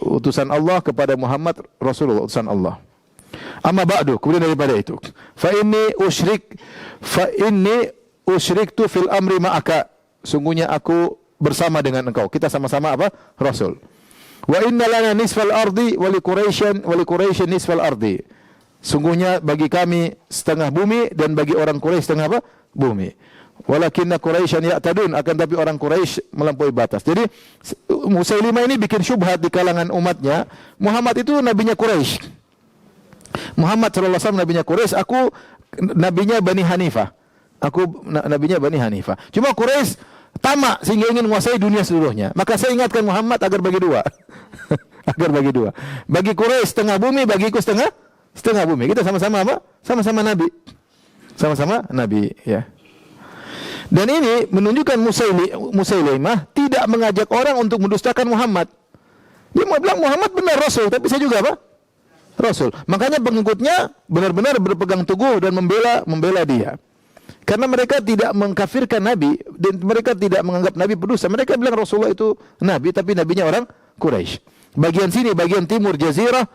utusan Allah kepada Muhammad, Rasulullah, utusan Allah. Amma ba'du, kemudian daripada itu, fa inni usyriktu fil amri ma'aka. Sungguhnya aku bersama dengan engkau. Kita sama-sama apa? Rasul. Wa inna lana nisfal ardi wa li Quraisyin nisfal ardi. Sungguhnya bagi kami setengah bumi dan bagi orang Quraisy setengah apa? Bumi. Walakinna Quraisyan ya'tadun, akan tapi orang Quraisy melampaui batas. Jadi Musailimah ini bikin syubhat di kalangan umatnya. Muhammad itu nabinya Quraisy. Muhammad sallallahu alaihi wasallam nabinya Quraisy, aku nabinya Bani Hanifah. Aku nabinya Bani Hanifah. Cuma Quraisy tamak sehingga ingin menguasai dunia seluruhnya. Maka saya ingatkan Muhammad agar bagi dua. Agar bagi dua. Bagi Quraisy setengah bumi, bagiku setengah bumi. Kita sama-sama apa? Sama-sama nabi. Sama-sama nabi, ya. Dan ini menunjukkan Musailimah tidak mengajak orang untuk mendustakan Muhammad. Dia mau bilang Muhammad benar Rasul, tapi saya juga apa? Rasul. Makanya pengikutnya benar-benar berpegang teguh dan membela dia. Karena mereka tidak mengkafirkan Nabi dan mereka tidak menganggap Nabi berdosa. Mereka bilang Rasulullah itu Nabi, tapi nabinya orang Quraisy. Bagian sini, bagian timur Jazirah,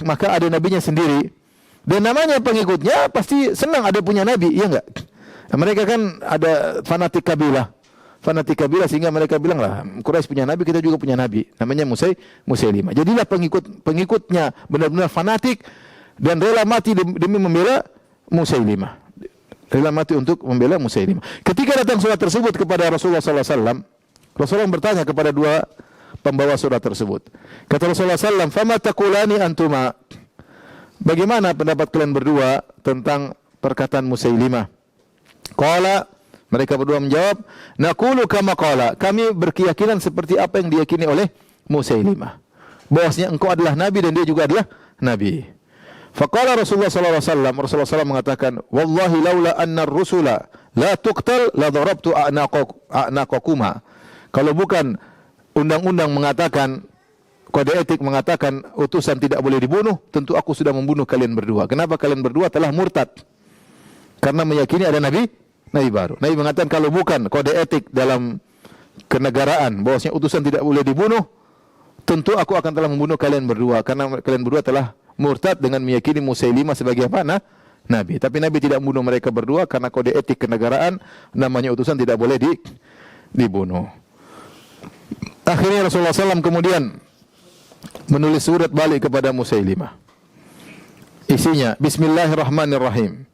maka ada nabinya sendiri. Dan namanya pengikutnya pasti senang ada punya Nabi, iya enggak? Mereka kan ada fanatik kabilah sehingga mereka bilang lah Quraisy punya nabi, kita juga punya nabi, namanya Musailimah. Jadilah pengikutnya benar-benar fanatik dan rela mati demi membela Musailimah. Rela mati untuk membela Musailimah. Ketika datang surat tersebut kepada Rasulullah sallallahu alaihi wasallam, Rasulullah bertanya kepada dua pembawa surat tersebut. Kata Rasulullah sallallahu alaihi wasallam, "Fama taqulani antuma?" Bagaimana pendapat kalian berdua tentang perkataan Musailimah? Qala, mereka berdua menjawab, naqulu kama qala. Kami berkeyakinan seperti apa yang diyakini oleh Musailimah. Bahwasanya engkau adalah nabi dan dia juga adalah nabi. Faqala Rasulullah sallallahu alaihi wasallam, Rasulullah SAW mengatakan, "Wallahi laula anna ar-rusula la tuqtal la darabtu a'naqakuma." Kalau bukan undang-undang mengatakan, kode etik mengatakan utusan tidak boleh dibunuh, tentu aku sudah membunuh kalian berdua. Kenapa kalian berdua telah murtad? Karena meyakini ada nabi baru. Nabi mengatakan kalau bukan kode etik dalam kenegaraan bahwasanya utusan tidak boleh dibunuh, tentu aku akan telah membunuh kalian berdua karena kalian berdua telah murtad dengan meyakini Musailimah sebagai apa? Nabi. Tapi Nabi tidak membunuh mereka berdua karena kode etik kenegaraan, namanya utusan tidak boleh dibunuh. Akhirnya Rasulullah SAW kemudian menulis surat balik kepada Musailimah. Isinya Bismillahirrahmanirrahim.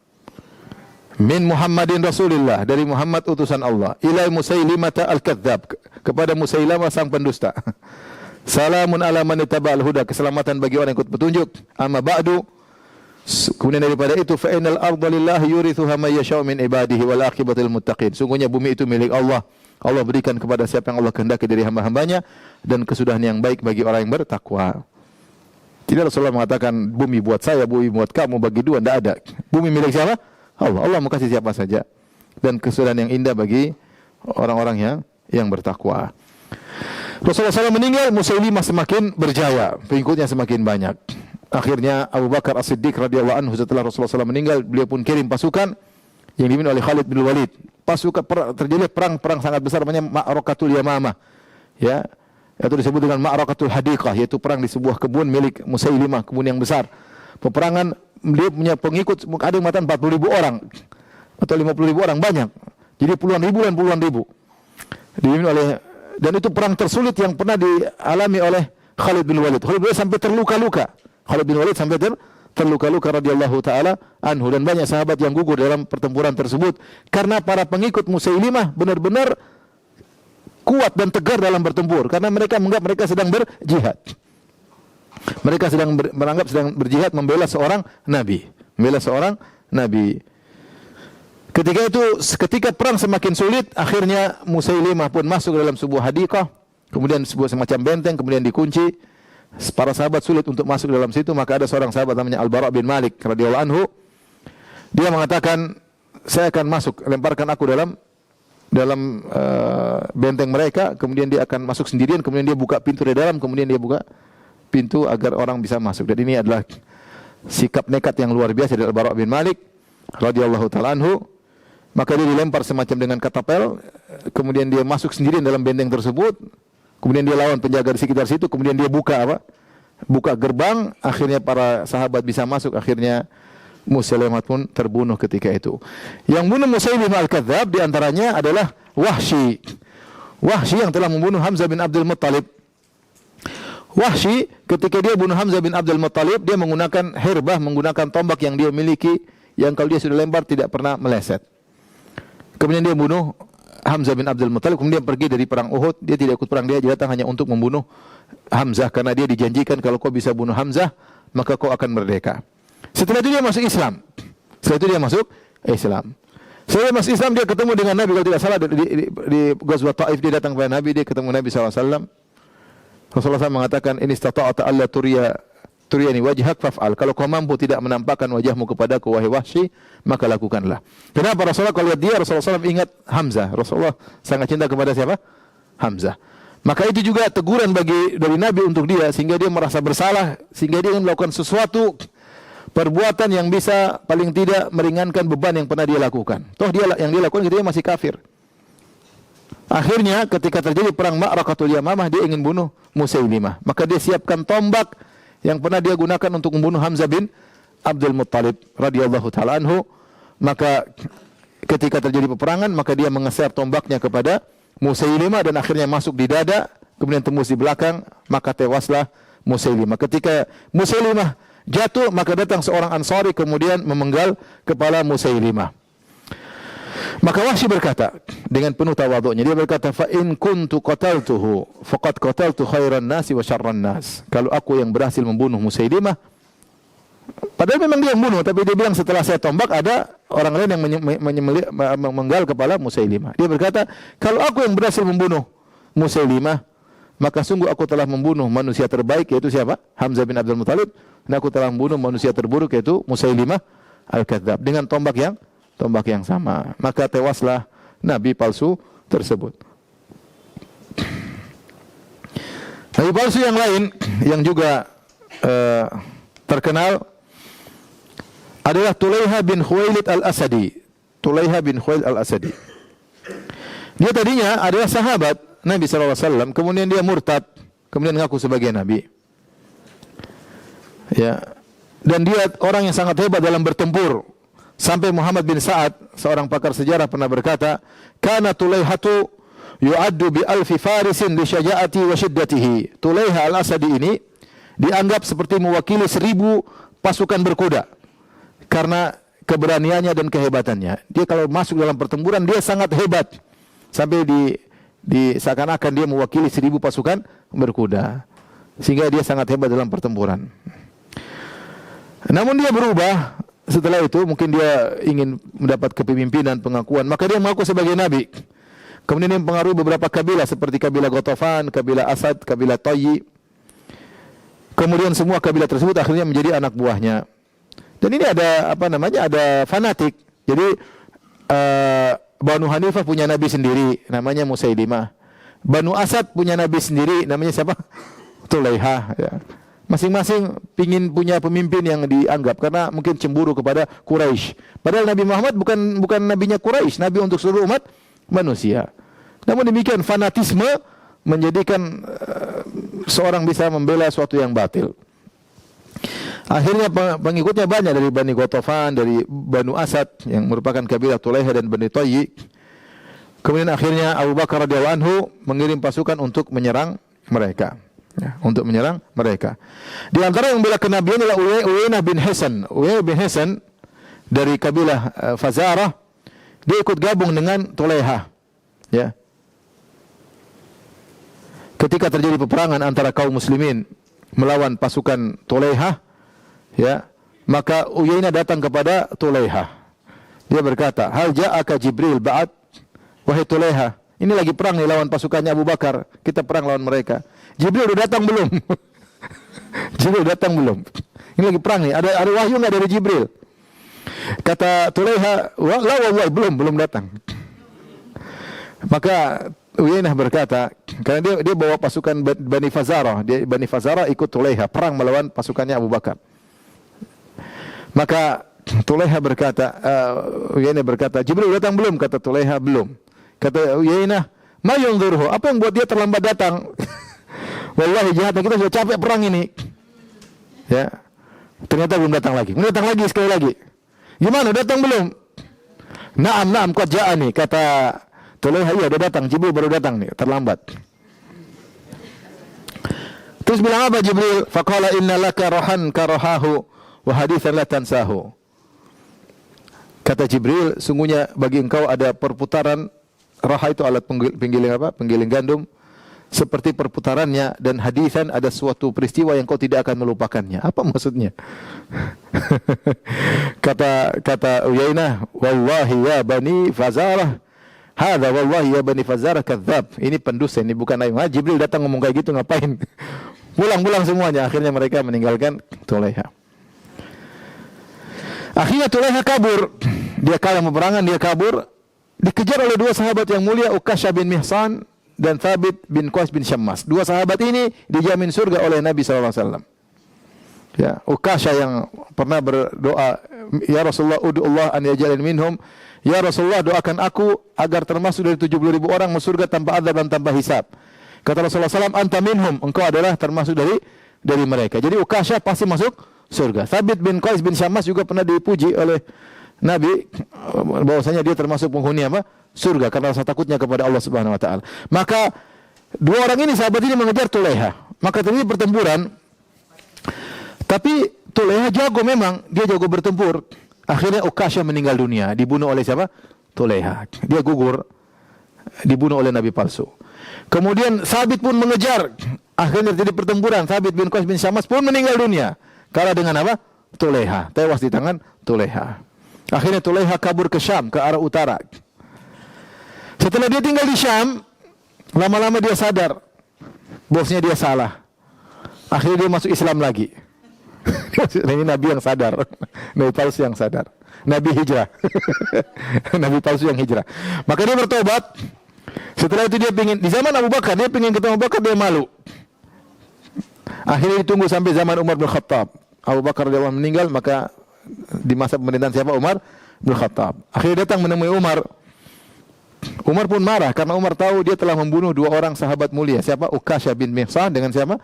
Min Muhammadin Rasulillah, dari Muhammad utusan Allah, ila Musailimah al-Kadzdzab, kepada Musailimah sang pendusta. Salamun ala man ittaba'al huda, keselamatan bagi orang yang ikut petunjuk. Amma ba'du, kemudian daripada itu, fa innal arda lillahi yurithuha may yasha'u min ibadihi wal aqibatul muttaqin. Sungguhnya bumi itu milik Allah. Allah berikan kepada siapa yang Allah kehendaki dari hamba-hambanya dan kesudahan yang baik bagi orang yang bertakwa. Tidak Rasulullah mengatakan bumi buat saya, bumi buat kamu, bagi dua, tidak ada. Bumi milik siapa? Allah. Allah mau kasih siapa saja dan kesudahan yang indah bagi orang-orang yang bertakwa. Rasulullah SAW meninggal, Musailimah semakin berjaya, pengikutnya semakin banyak. Akhirnya Abu Bakar As-Siddiq radhiyallahu anhu setelah Rasulullah SAW meninggal, beliau pun kirim pasukan yang dipimpin oleh Khalid bin Walid. Pasukan terjadi perang sangat besar namanya Ma'rakatul Yamamah. Ya, itu disebut dengan Ma'rakatul Hadiqah, yaitu perang di sebuah kebun milik Musailimah, kebun yang besar. Peperangan, dia punya pengikut ada yang mengatakan 40.000 orang atau 50.000 orang, banyak. Jadi puluhan ribu dan puluhan ribu. Dipimpin oleh, dan itu perang tersulit yang pernah dialami oleh Khalid bin Walid. Khalid bin Walid sampai terluka-luka. Khalid bin Walid sampai terluka-luka radhiyallahu taala anhu, dan banyak sahabat yang gugur dalam pertempuran tersebut karena para pengikut Musailimah benar-benar kuat dan tegar dalam bertempur karena mereka menganggap mereka sedang berjihad. Mereka sedang berjihad membela seorang nabi, Ketika perang semakin sulit, akhirnya Musailimah pun masuk dalam sebuah hadiqah, kemudian sebuah semacam benteng, kemudian dikunci. Para sahabat sulit untuk masuk dalam situ, maka ada seorang sahabat namanya Al-Bara' bin Malik radhiyallahu anhu. Dia mengatakan, saya akan masuk, lemparkan aku dalam benteng mereka, kemudian dia akan masuk sendirian, kemudian dia buka pintu dari dalam, kemudian dia buka pintu agar orang bisa masuk. Dan ini adalah sikap nekat yang luar biasa dari Al-Bara' bin Malik radhiyallahu taala anhu. Maka dia dilempar semacam dengan katapel, kemudian dia masuk sendirian dalam benteng tersebut. Kemudian dia lawan penjaga di sekitar situ, kemudian dia buka buka gerbang, akhirnya para sahabat bisa masuk, akhirnya Musailimah pun terbunuh ketika itu. Yang bunuh Musailimah Al-Kadzdzab di antaranya adalah Wahsy. Wahsy yang telah membunuh Hamzah bin Abdul Muttalib. Wahsy ketika dia bunuh Hamzah bin Abdul Muttalib, dia menggunakan hirbah, menggunakan tombak yang dia miliki, yang kalau dia sudah lempar tidak pernah meleset. Kemudian dia bunuh Hamzah bin Abdul Muttalib, kemudian pergi dari perang Uhud. Dia tidak ikut perang, dia datang hanya untuk membunuh Hamzah, karena dia dijanjikan kalau kau bisa bunuh Hamzah, maka kau akan merdeka. Setelah itu dia masuk Islam. Setelah itu dia masuk Islam. Setelah dia masuk Islam, dia ketemu dengan Nabi, kalau tidak salah di Ghazwat Taif, dia datang kepada Nabi, dia ketemu Nabi SAW. Rasulullah SAW mengatakan, ini istata'ata alla turiyani wajhak faf'al. Kalau kau mampu tidak menampakkan wajahmu kepadaku, wahai Wahsy, maka lakukanlah. Kenapa? Rasulullah kalau lihat dia, Rasulullah SAW ingat Hamzah. Rasulullah sangat cinta kepada siapa? Hamzah. Maka itu juga teguran dari Nabi untuk dia, sehingga dia merasa bersalah, sehingga dia ingin melakukan sesuatu perbuatan yang bisa paling tidak meringankan beban yang pernah dia lakukan. Toh yang dia lakukan ketika masih kafir. Akhirnya ketika terjadi perang Ma'rakatul Yamamah, dia ingin bunuh Musailimah. Maka dia siapkan tombak yang pernah dia gunakan untuk membunuh Hamzah bin Abdul Muttalib radhiyallahu taala anhu. Maka ketika terjadi peperangan, maka dia mengeser tombaknya kepada Musailimah dan akhirnya masuk di dada, kemudian tembus di belakang, maka tewaslah Musailimah. Ketika Musailimah jatuh, maka datang seorang Ansari kemudian memenggal kepala Musailimah. Maka Wahsy berkata dengan penuh tawadhu'nya, dia berkata, fa in kuntu qataltuhu faqad qataltu khairan nasi wa syarran nas. Kalau aku yang berhasil membunuh Musailimah, padahal memang dia yang membunuh, tapi dia bilang setelah saya tombak ada orang lain yang memenggal kepala Musailimah. Dia berkata, kalau aku yang berhasil membunuh Musailimah, maka sungguh aku telah membunuh manusia terbaik, yaitu siapa? Hamzah bin Abdul Muttalib. Dan aku telah membunuh manusia terburuk, yaitu Musailimah Al-Kadzdzab, dengan tombak yang sama. Maka tewaslah nabi palsu tersebut. Nabi palsu yang lain yang juga terkenal adalah Tulaiha bin Khuwailid Al-Asadi. Tulaiha bin Khuwailid Al-Asadi. Dia tadinya adalah sahabat Nabi SAW, kemudian dia murtad, kemudian mengaku sebagai nabi. Ya. Dan dia orang yang sangat hebat dalam bertempur. Sampai Muhammad bin Sa'ad, seorang pakar sejarah, pernah berkata, "Kana Tulaihatu yu'addu bi alfi farisin li syaja'ati wa shiddatihi." Tulaiha Al-Asadi ini dianggap seperti mewakili 1000 pasukan berkuda karena keberaniannya dan kehebatannya. Dia kalau masuk dalam pertempuran dia sangat hebat. Sampai seakan-akan dia mewakili 1000 pasukan berkuda. Sehingga dia sangat hebat dalam pertempuran. Namun dia berubah. Setelah itu mungkin dia ingin mendapat kepemimpinan, pengakuan, maka dia mengaku sebagai nabi. Kemudian dia mempengaruhi beberapa kabilah seperti kabilah Ghatafan, kabilah Asad, kabilah Tayyi. Kemudian semua kabilah tersebut akhirnya menjadi anak buahnya. Dan ini ada ada fanatik. Jadi Banu Hanifah punya nabi sendiri, namanya Musailimah. Banu Asad punya nabi sendiri, namanya siapa? Tulaiha. Ya. Masing-masing pingin punya pemimpin yang dianggap karena mungkin cemburu kepada Quraisy. Padahal Nabi Muhammad bukan nabinya Quraisy, nabi untuk seluruh umat manusia. Namun demikian fanatisme menjadikan seorang bisa membela sesuatu yang batil. Akhirnya pengikutnya banyak dari Bani Ghatafan, dari Banu Asad yang merupakan kabilah Tulaiha dan Bani Tayyi. Kemudian akhirnya Abu Bakar radhiyallahu anhu mengirim pasukan untuk menyerang mereka. Ya, untuk menyerang mereka. Di antara yang membela kenabian adalah Uyainah bin Hisan. Uyainah bin Hisan dari kabilah Fazarah, dia ikut gabung dengan Tulaiha. Ya. Ketika terjadi peperangan antara kaum muslimin melawan pasukan Tulaiha, ya, maka Uyainah datang kepada Tulaiha. Dia berkata, "Hal ja'aka Jibril ba'd?" Wahai Tulaiha, ini lagi perang nih lawan pasukannya Abu Bakar. Kita perang lawan mereka. Jibril udah datang belum? Jibril datang belum? Ini lagi perang nih. Ada wahyu nggak dari Jibril? Kata Tulaiha, wallahi belum datang. Maka Uyainah berkata, karena dia bawa pasukan Bani Fazarah. Bani Fazarah ikut Tulaiha perang melawan pasukannya Abu Bakar. Maka Tulaiha berkata, Uyainah berkata, Jibril datang belum? Kata Tulaiha, belum. Kata Uyainah, ma yunzurhu, apa yang buat dia terlambat datang? Wallahi jahatnya kita sudah capek perang ini. Ya. Ternyata belum datang lagi. Datang lagi sekali lagi. Gimana? Datang belum? Naam, qad ja'ani, kata Tulaiha, iya dia datang, Jibril baru datang nih, terlambat. Terus bilang apa Jibril? Faqala inna laka rahan karahahu wa hadithan la tansahu. Kata Jibril, sungguhnya bagi engkau ada perputaran, raha itu alat penggiling apa? Penggiling gandum, seperti perputarannya, dan hadisan ada suatu peristiwa yang kau tidak akan melupakannya. Apa maksudnya? kata Uyainah, wallahi ya bani Fazarah, hadza wallahi ya bani Fazarah kadzab. Ini pendusta, ini bukan ayat. Jibril datang ngomong kayak gitu ngapain? Pulang semuanya. Akhirnya mereka meninggalkan Tulaiha. Akhirnya Tulaiha kabur. Dia kalah peperangan, dia kabur. Dikejar oleh dua sahabat yang mulia, Ukasha bin Mihsan dan Thabit bin Qais bin Syammas. Dua sahabat ini dijamin surga oleh Nabi SAW. Ya, Ukasha yang pernah berdoa, ya Rasulullah, ud'ullah an yajalin minhum. Ya Rasulullah, doakan aku agar termasuk dari 70.000 orang masuk surga tanpa azab dan tanpa hisab. Kata Rasulullah SAW, anta minhum, engkau adalah termasuk dari mereka. Jadi Ukasha pasti masuk surga. Thabit bin Qais bin Syammas juga pernah dipuji oleh Nabi bahwasanya dia termasuk penghuni apa? Surga karena rasa takutnya kepada Allah Subhanahu wa taala. Maka dua orang ini, sahabat ini mengejar Tulaiha. Maka terjadi pertempuran. Tapi Tulaiha jago memang, dia jago bertempur. Akhirnya Ukasha meninggal dunia, dibunuh oleh siapa? Tulaiha. Dia gugur, dibunuh oleh nabi palsu. Kemudian Thabit pun mengejar. Akhirnya terjadi pertempuran. Thabit bin Qais bin Syammas pun meninggal dunia. Kalah dengan apa? Tulaiha. Tewas di tangan Tulaiha. Akhirnya Tulaiha kabur ke Syam, ke arah utara. Setelah dia tinggal di Syam, lama-lama dia sadar bosnya dia salah. Akhirnya dia masuk Islam lagi. Ini Nabi yang sadar, Nabi palsu yang sadar, Nabi hijrah. Nabi palsu yang hijrah. Maka dia bertobat. Setelah itu dia pingin, di zaman Abu Bakar, dia pingin ketemu Abu Bakar, dia malu. Akhirnya ditunggu sampai zaman Umar bin Khattab. Abu Bakar radhiyallahu anhu meninggal, maka di masa pemerintahan siapa? Umar bin Khattab. Akhirnya datang menemui Umar. Umar pun marah karena Umar tahu dia telah membunuh dua orang sahabat mulia. Siapa? Ukasha bin Mihsan dengan siapa?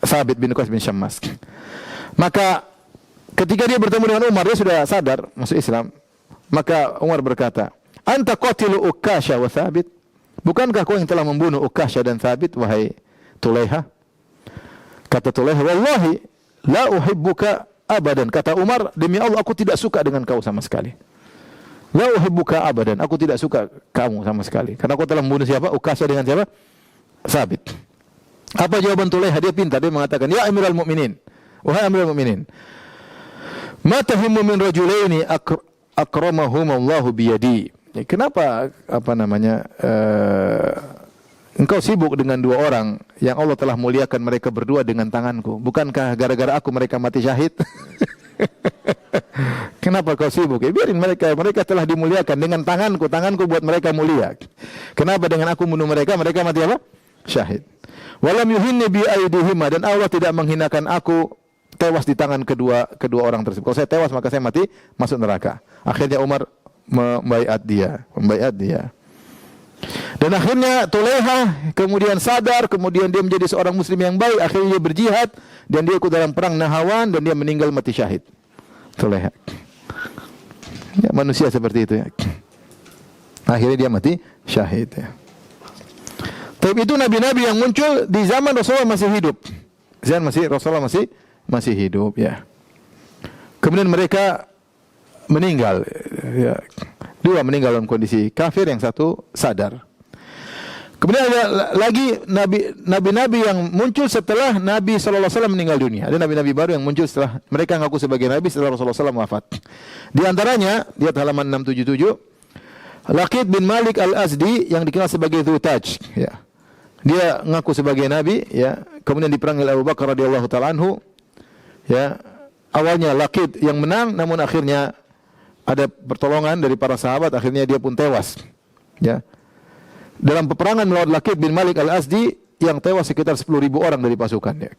Thabit bin Qais bin Syammas. Maka ketika dia bertemu dengan Umar, dia sudah sadar masuk Islam. Maka Umar berkata, "Anta qatilu Ukasha wa Thabit?" Bukankah kau yang telah membunuh Ukasha dan Thabit, wahai Tulaiha? Kata Tulaiha, "Wallahi la uhibbuka abadan." Kata Umar, demi Allah aku tidak suka dengan kau sama sekali. La uhibbuka abadan, aku tidak suka kamu sama sekali. Karena kau telah membunuh siapa? Ukasha dengan siapa? Thabit. Apa jawaban Tulaiha? Dia pintar, dia mengatakan, "Ya Amirul Mukminin, wahai Amirul Mukminin, ma tahimmu min rajulaini akramahumullahu biyadi." Kenapa engkau sibuk dengan dua orang yang Allah telah muliakan mereka berdua dengan tanganku? Bukankah gara-gara aku mereka mati syahid? Kenapa kau sibuk? Biarin mereka telah dimuliakan dengan tanganku buat mereka mulia. Kenapa dengan aku bunuh mereka mati apa? Syahid. Walam yuhinni bi aidihima, dan Allah tidak menghinakan aku tewas di tangan kedua orang tersebut. Kalau saya tewas maka saya mati masuk neraka. Akhirnya Umar membaiat dia. Dan akhirnya Tulaiha kemudian sadar, kemudian dia menjadi seorang muslim yang baik, akhirnya dia berjihad dan dia ikut dalam perang Nahawan dan dia meninggal mati syahid. Tulaiha. Ya, manusia seperti itu ya. Akhirnya dia mati syahid ya. Tapi itu nabi-nabi yang muncul di zaman Rasulullah masih hidup. Rasulullah masih hidup ya. Kemudian mereka meninggal ya. Dua meninggal dalam kondisi kafir, yang satu sadar. Kemudian ada lagi nabi-nabi yang muncul setelah Nabi SAW meninggal dunia. Ada nabi-nabi baru yang muncul setelah mereka ngaku sebagai nabi setelah Rasulullah SAW wafat. Di antaranya, lihat halaman 677, Laqit bin Malik al-Azdi yang dikenal sebagai Dzutaj ya. Dia ngaku sebagai nabi ya, kemudian diperangi oleh Abu Bakar radhiyallahu taala anhu ya. Awalnya Laqit yang menang, namun akhirnya ada pertolongan dari para sahabat, akhirnya dia pun tewas. Ya. Dalam peperangan melawan Laqit bin Malik al-Azdi yang tewas sekitar 10.000 orang dari pasukannya.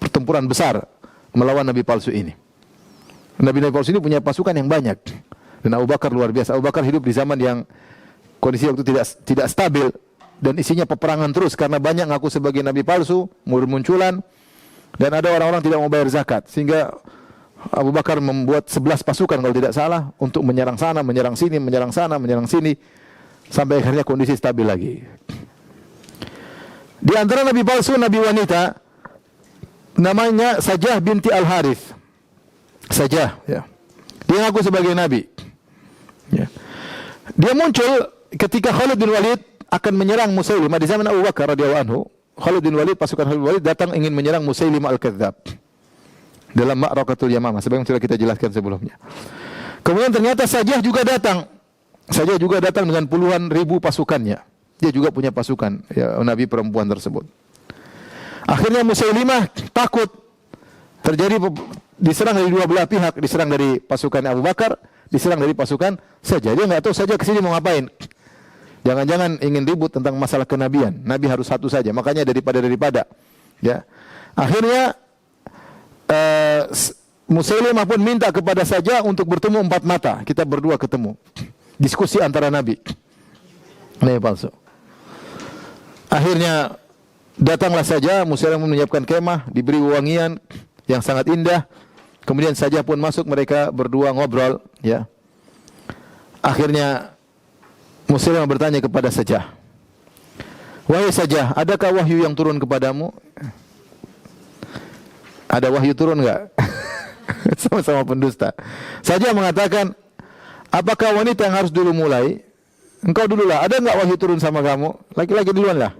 Pertempuran besar melawan nabi palsu ini. Nabi palsu ini punya pasukan yang banyak. Dan Abu Bakar luar biasa. Abu Bakar hidup di zaman yang kondisi waktu tidak stabil dan isinya peperangan terus karena banyak ngaku sebagai nabi palsu, munculan. Dan ada orang-orang tidak mau bayar zakat, sehingga Abu Bakar membuat 11 pasukan kalau tidak salah untuk menyerang sana, menyerang sini, menyerang sana, menyerang sini, sampai akhirnya kondisi stabil lagi. Di antara nabi palsu, nabi wanita namanya Sajah binti Al-Harith. Sajah, ya. Dia ngaku sebagai nabi. Ya. Dia muncul ketika Khalid bin Walid akan menyerang Musailimah di zaman Abu Bakar radhiyallahu anhu. Khalid bin Walid, pasukan Khalid bin Walid datang ingin menyerang Musailimah Al-Kadzdzab dalam Ma'rakatul Yamamah, sebagaimana sudah kita jelaskan sebelumnya. Kemudian ternyata Sajah juga datang. Sajah juga datang dengan puluhan ribu pasukannya. Dia juga punya pasukan, ya, nabi perempuan tersebut. Akhirnya Musailimah takut. Terjadi diserang dari dua belah pihak, diserang dari pasukan Abu Bakar, diserang dari pasukan Sajah. Dia nggak tahu Sajah kesini mau ngapain. Jangan-jangan ingin ribut tentang masalah kenabian. Nabi harus satu saja. Makanya daripada. Ya. Akhirnya Musailimah pun minta kepada Sajah untuk bertemu 4 mata. Kita berdua ketemu. Diskusi antara Nabi. Nabi palsu. Akhirnya datanglah Sajah. Musailimah menyiapkan kemah, diberi wangian yang sangat indah. Kemudian Sajah pun masuk, mereka berdua ngobrol. Ya. Akhirnya Musailimah bertanya kepada Sajah, "Wahai Sajah, adakah wahyu yang turun kepadamu?" Ada wahyu turun enggak? Sama-sama pendusta. Sajah mengatakan, "Apakah wanita yang harus dulu mulai? Engkau dululah. Ada enggak wahyu turun sama kamu? Laki-laki duluan lah."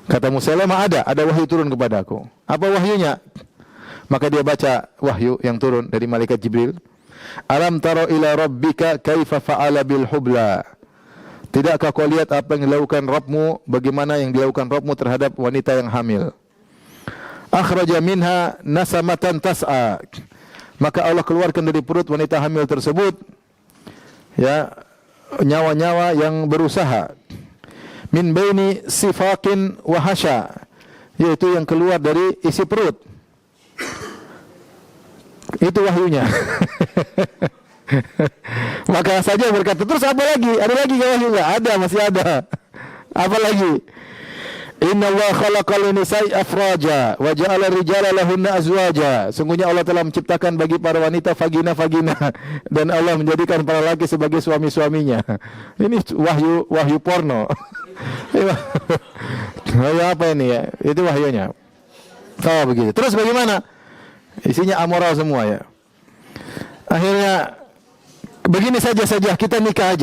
Kata Musailimah, ada wahyu turun kepadaku. Apa wahyunya? Maka dia baca wahyu yang turun dari malaikat Jibril. Alam taro ila rabbika kaifa fa'ala bil hubla. Tidakkah kau lihat apa yang dilakukan Rabbmu, bagaimana yang dilakukan Rabbmu terhadap wanita yang hamil? Akhraja minha nasamatan tas'a. Maka Allah keluarkan dari perut wanita hamil tersebut, ya, nyawa-nyawa yang berusaha. Min baini sifaqin wa hasya, yaitu yang keluar dari isi perut. Itu wahyunya. Maka Sajah berkata, terus apa lagi? Ada lagi nggak wahyu? Nggak ada, masih ada. Apa lagi? Inna Allah khalaqal nisa'i afraja wa ja'ala rijala lahunna azwaja. Sungguhnya Allah telah menciptakan bagi para wanita vagina-vagina dan Allah menjadikan para laki sebagai suami-suaminya. Ini wahyu porno. Wahyu apa ini ya? Itu wahyunya. Oh begitu. Terus bagaimana? Isinya amoral semua ya. Akhirnya begini saja kita nikah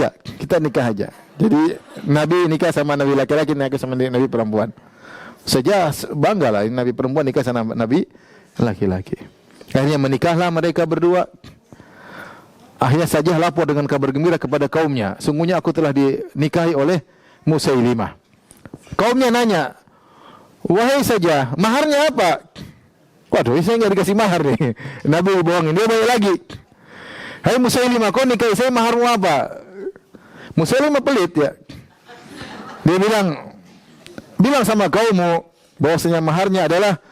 aja. Jadi Nabi nikah sama Nabi laki-laki, nikah sama Nabi perempuan. Saja bangga lah Nabi perempuan nikah sama Nabi laki-laki. Akhirnya menikahlah mereka berdua. Akhirnya Sajah lapor dengan kabar gembira kepada kaumnya. Sungguhnya aku telah dinikahi oleh Musailimah. Kaumnya nanya, "Wahai Sajah, maharnya apa?" Waduh, saya nggak dikasih mahar nih. Nabi bohongin, dia bayar lagi. "Hai Musailimah, kau nikahi saya, maharmu apa?" Musailimah pelit ya. Dia bilang sama kaummu bahwasanya maharnya adalah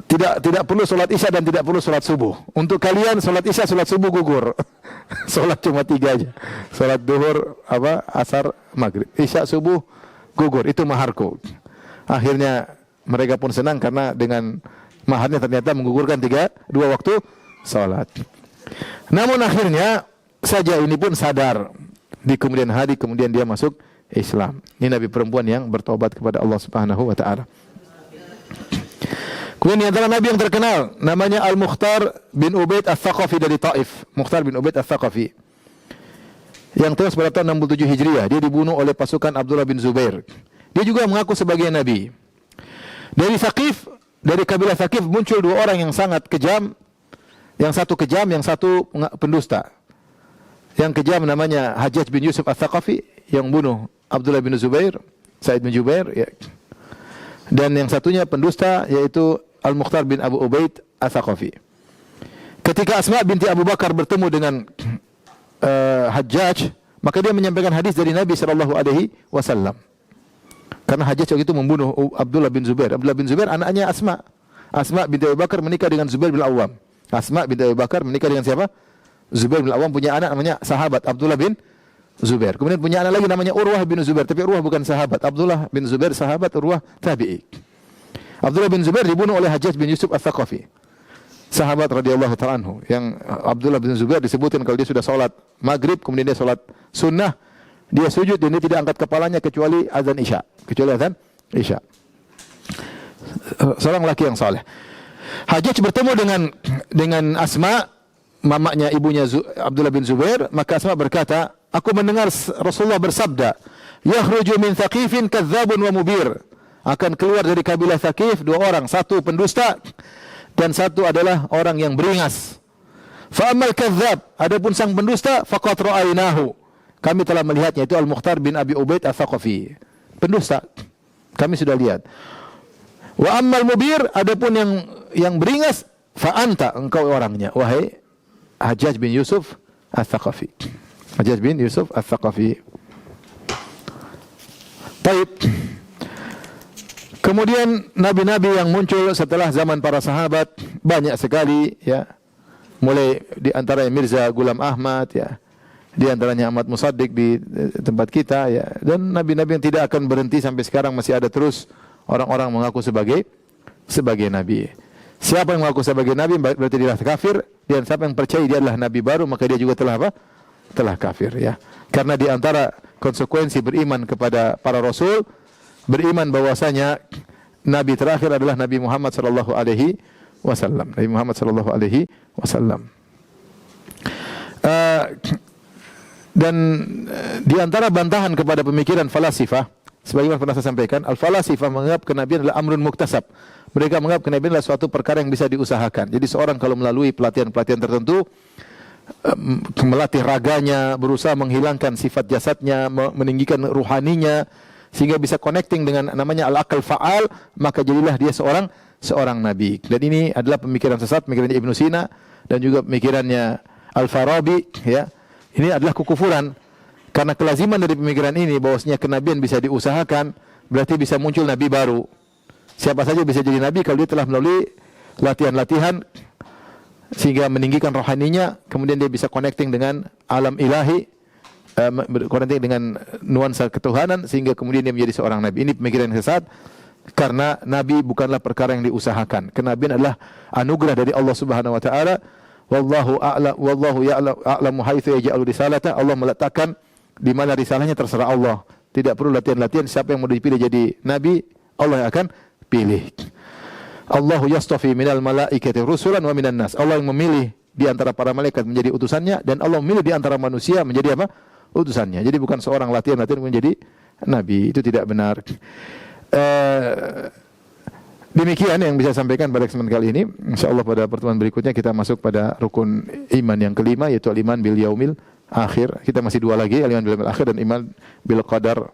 tidak perlu sholat isya dan tidak perlu sholat subuh. Untuk kalian sholat isya, sholat subuh gugur. Sholat cuma 3 aja. Sholat duhur, asar, maghrib. Isya, subuh gugur. Itu maharku. Akhirnya mereka pun senang karena dengan maharnya ternyata menggugurkan 2 waktu sholat. Namun akhirnya Sajah ini pun sadar. Di kemudian hari kemudian dia masuk Islam. Ini Nabi perempuan yang bertobat kepada Allah Subhanahu wa taala. Kemudian di antara nabi yang terkenal namanya Al-Mukhtar bin Ubaid Ats-Tsaqafi dari Taif. Mukhtar bin Ubaid Ats-Tsaqafi. Yang tewas pada tahun 67 Hijriah. Dia dibunuh oleh pasukan Abdullah bin Zubair. Dia juga mengaku sebagai nabi. Dari Tsaqif, dari kabilah Tsaqif muncul 2 orang yang sangat kejam. Yang satu kejam, yang satu pendusta. Yang kejam namanya Hajjaj bin Yusuf Ats-Tsaqafi yang bunuh Abdullah bin Zubair, Sa'id bin Jubair, ya. Dan yang satunya pendusta yaitu Al-Mukhtar bin Abu Ubaid Ats-Tsaqafi. Ketika Asma binti Abu Bakar bertemu dengan Hajjaj, maka dia menyampaikan hadis dari Nabi sallallahu alaihi wasallam. Karena Hajjaj waktu itu membunuh Abdullah bin Zubair. Abdullah bin Zubair anaknya Asma. Asma binti Abu Bakar menikah dengan Zubair bin Awam. Asma binti Abu Bakar menikah dengan siapa? Zubair bin Awam, punya anak namanya sahabat Abdullah bin Zubair. Kemudian punya anak lagi namanya Urwah bin Zubair, tapi Urwah bukan sahabat. Abdullah bin Zubair sahabat, Urwah tabi'i. Abdullah bin Zubair dibunuh oleh Hajjaj bin Yusuf Ats-Tsaqafi. Sahabat radhiyallahu ta'ala anhu, yang Abdullah bin Zubair disebutkan kalau dia sudah salat maghrib kemudian dia salat sunnah, dia sujud dan dia tidak angkat kepalanya kecuali azan Isya, seorang laki yang saleh. Hajjaj bertemu dengan Asma, mamanya ibunya Abdullah bin Zubair, maka Asma berkata, aku mendengar Rasulullah bersabda, yakhruju min Thaqifin kadzdzabun wa mubir. Akan keluar dari kabilah Thaqif dua orang, satu pendusta dan satu adalah orang yang beringas. Fa ammal kadzdzab, adapun sang pendusta, faqad ra'ainahu. Kami telah melihatnya, itu Al-Mukhtar bin Abi Ubaid Ats-Tsaqafi. Pendusta. Kami sudah lihat. Wa ammal mubir, adapun yang beringas, fa anta, engkau orangnya, wahai Hajjaj bin Yusuf Ats-Tsaqafi. Hajjaj bin Yusuf Ats-Tsaqafi. Baik. Kemudian nabi-nabi yang muncul setelah zaman para sahabat banyak sekali, ya. Mulai di antaranya Mirza Ghulam Ahmad, ya. Di antaranya Ahmad Musaddiq di tempat kita, ya. Dan nabi-nabi yang tidak akan berhenti sampai sekarang masih ada terus orang-orang mengaku sebagai nabi. Siapa yang mengaku sebagai nabi berarti dia kafir, dan siapa yang percaya dia adalah nabi baru maka dia juga telah apa? Telah kafir, ya. Karena di antara konsekuensi beriman kepada para rasul, beriman bahwasanya nabi terakhir adalah Nabi Muhammad sallallahu alaihi wasallam. Nabi Muhammad sallallahu alaihi wasallam. Dan di antara bantahan kepada pemikiran falasifah, sebagaimana pernah saya sampaikan, al-falasifah menganggap kenabian adalah amrun muktasab. Mereka menganggap kenabian adalah suatu perkara yang bisa diusahakan. Jadi seorang kalau melalui pelatihan-pelatihan tertentu, melatih raganya, berusaha menghilangkan sifat jasadnya, meninggikan ruhaninya, sehingga bisa connecting dengan namanya al-aqal fa'al, maka jadilah dia seorang nabi. Dan ini adalah pemikiran sesat, pemikirannya Ibnu Sina dan juga pemikirannya Al-Farabi, ya. Ini adalah kekufuran. Karena kelaziman dari pemikiran ini bahwasanya kenabian bisa diusahakan, berarti bisa muncul nabi baru. Siapa saja bisa jadi nabi kalau dia telah melalui latihan-latihan sehingga meninggikan rohaninya, kemudian dia bisa connecting dengan alam ilahi, connecting dengan nuansa ketuhanan, sehingga kemudian dia menjadi seorang nabi. Ini pemikiran yang sesat, karena nabi bukanlah perkara yang diusahakan. Kenabian adalah anugerah dari Allah Subhanahu wa taala. Wallahu ya'lamu haitsu yaj'alu risalata. Allah meletakkan di mana risalahnya terserah Allah. Tidak perlu latihan-latihan. Siapa yang mau dipilih jadi nabi, Allah yang akan pilih. Allahu yastafi minal malaikati rusulan wa minan nas. Allah yang memilih di antara para malaikat menjadi utusannya, dan Allah memilih di antara manusia menjadi apa? Utusannya. Jadi bukan seorang latihan-latihan menjadi nabi. Itu tidak benar. Demikian yang bisa saya sampaikan pada kesempatan kali ini. InsyaAllah pada pertemuan berikutnya kita masuk pada rukun iman yang kelima, yaitu al-iman bil yaumil akhir. Kita masih dua lagi, al-iman bil yaumil akhir dan iman bil qadar,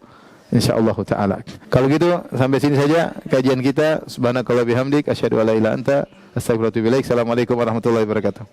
insyaallah taala. Kalau gitu sampai sini saja kajian kita. Subhanakallah bihamdik asyhadu an la ilaha illa anta astaghfiruka wa atubu ilaik. Assalamualaikum warahmatullahi wabarakatuh.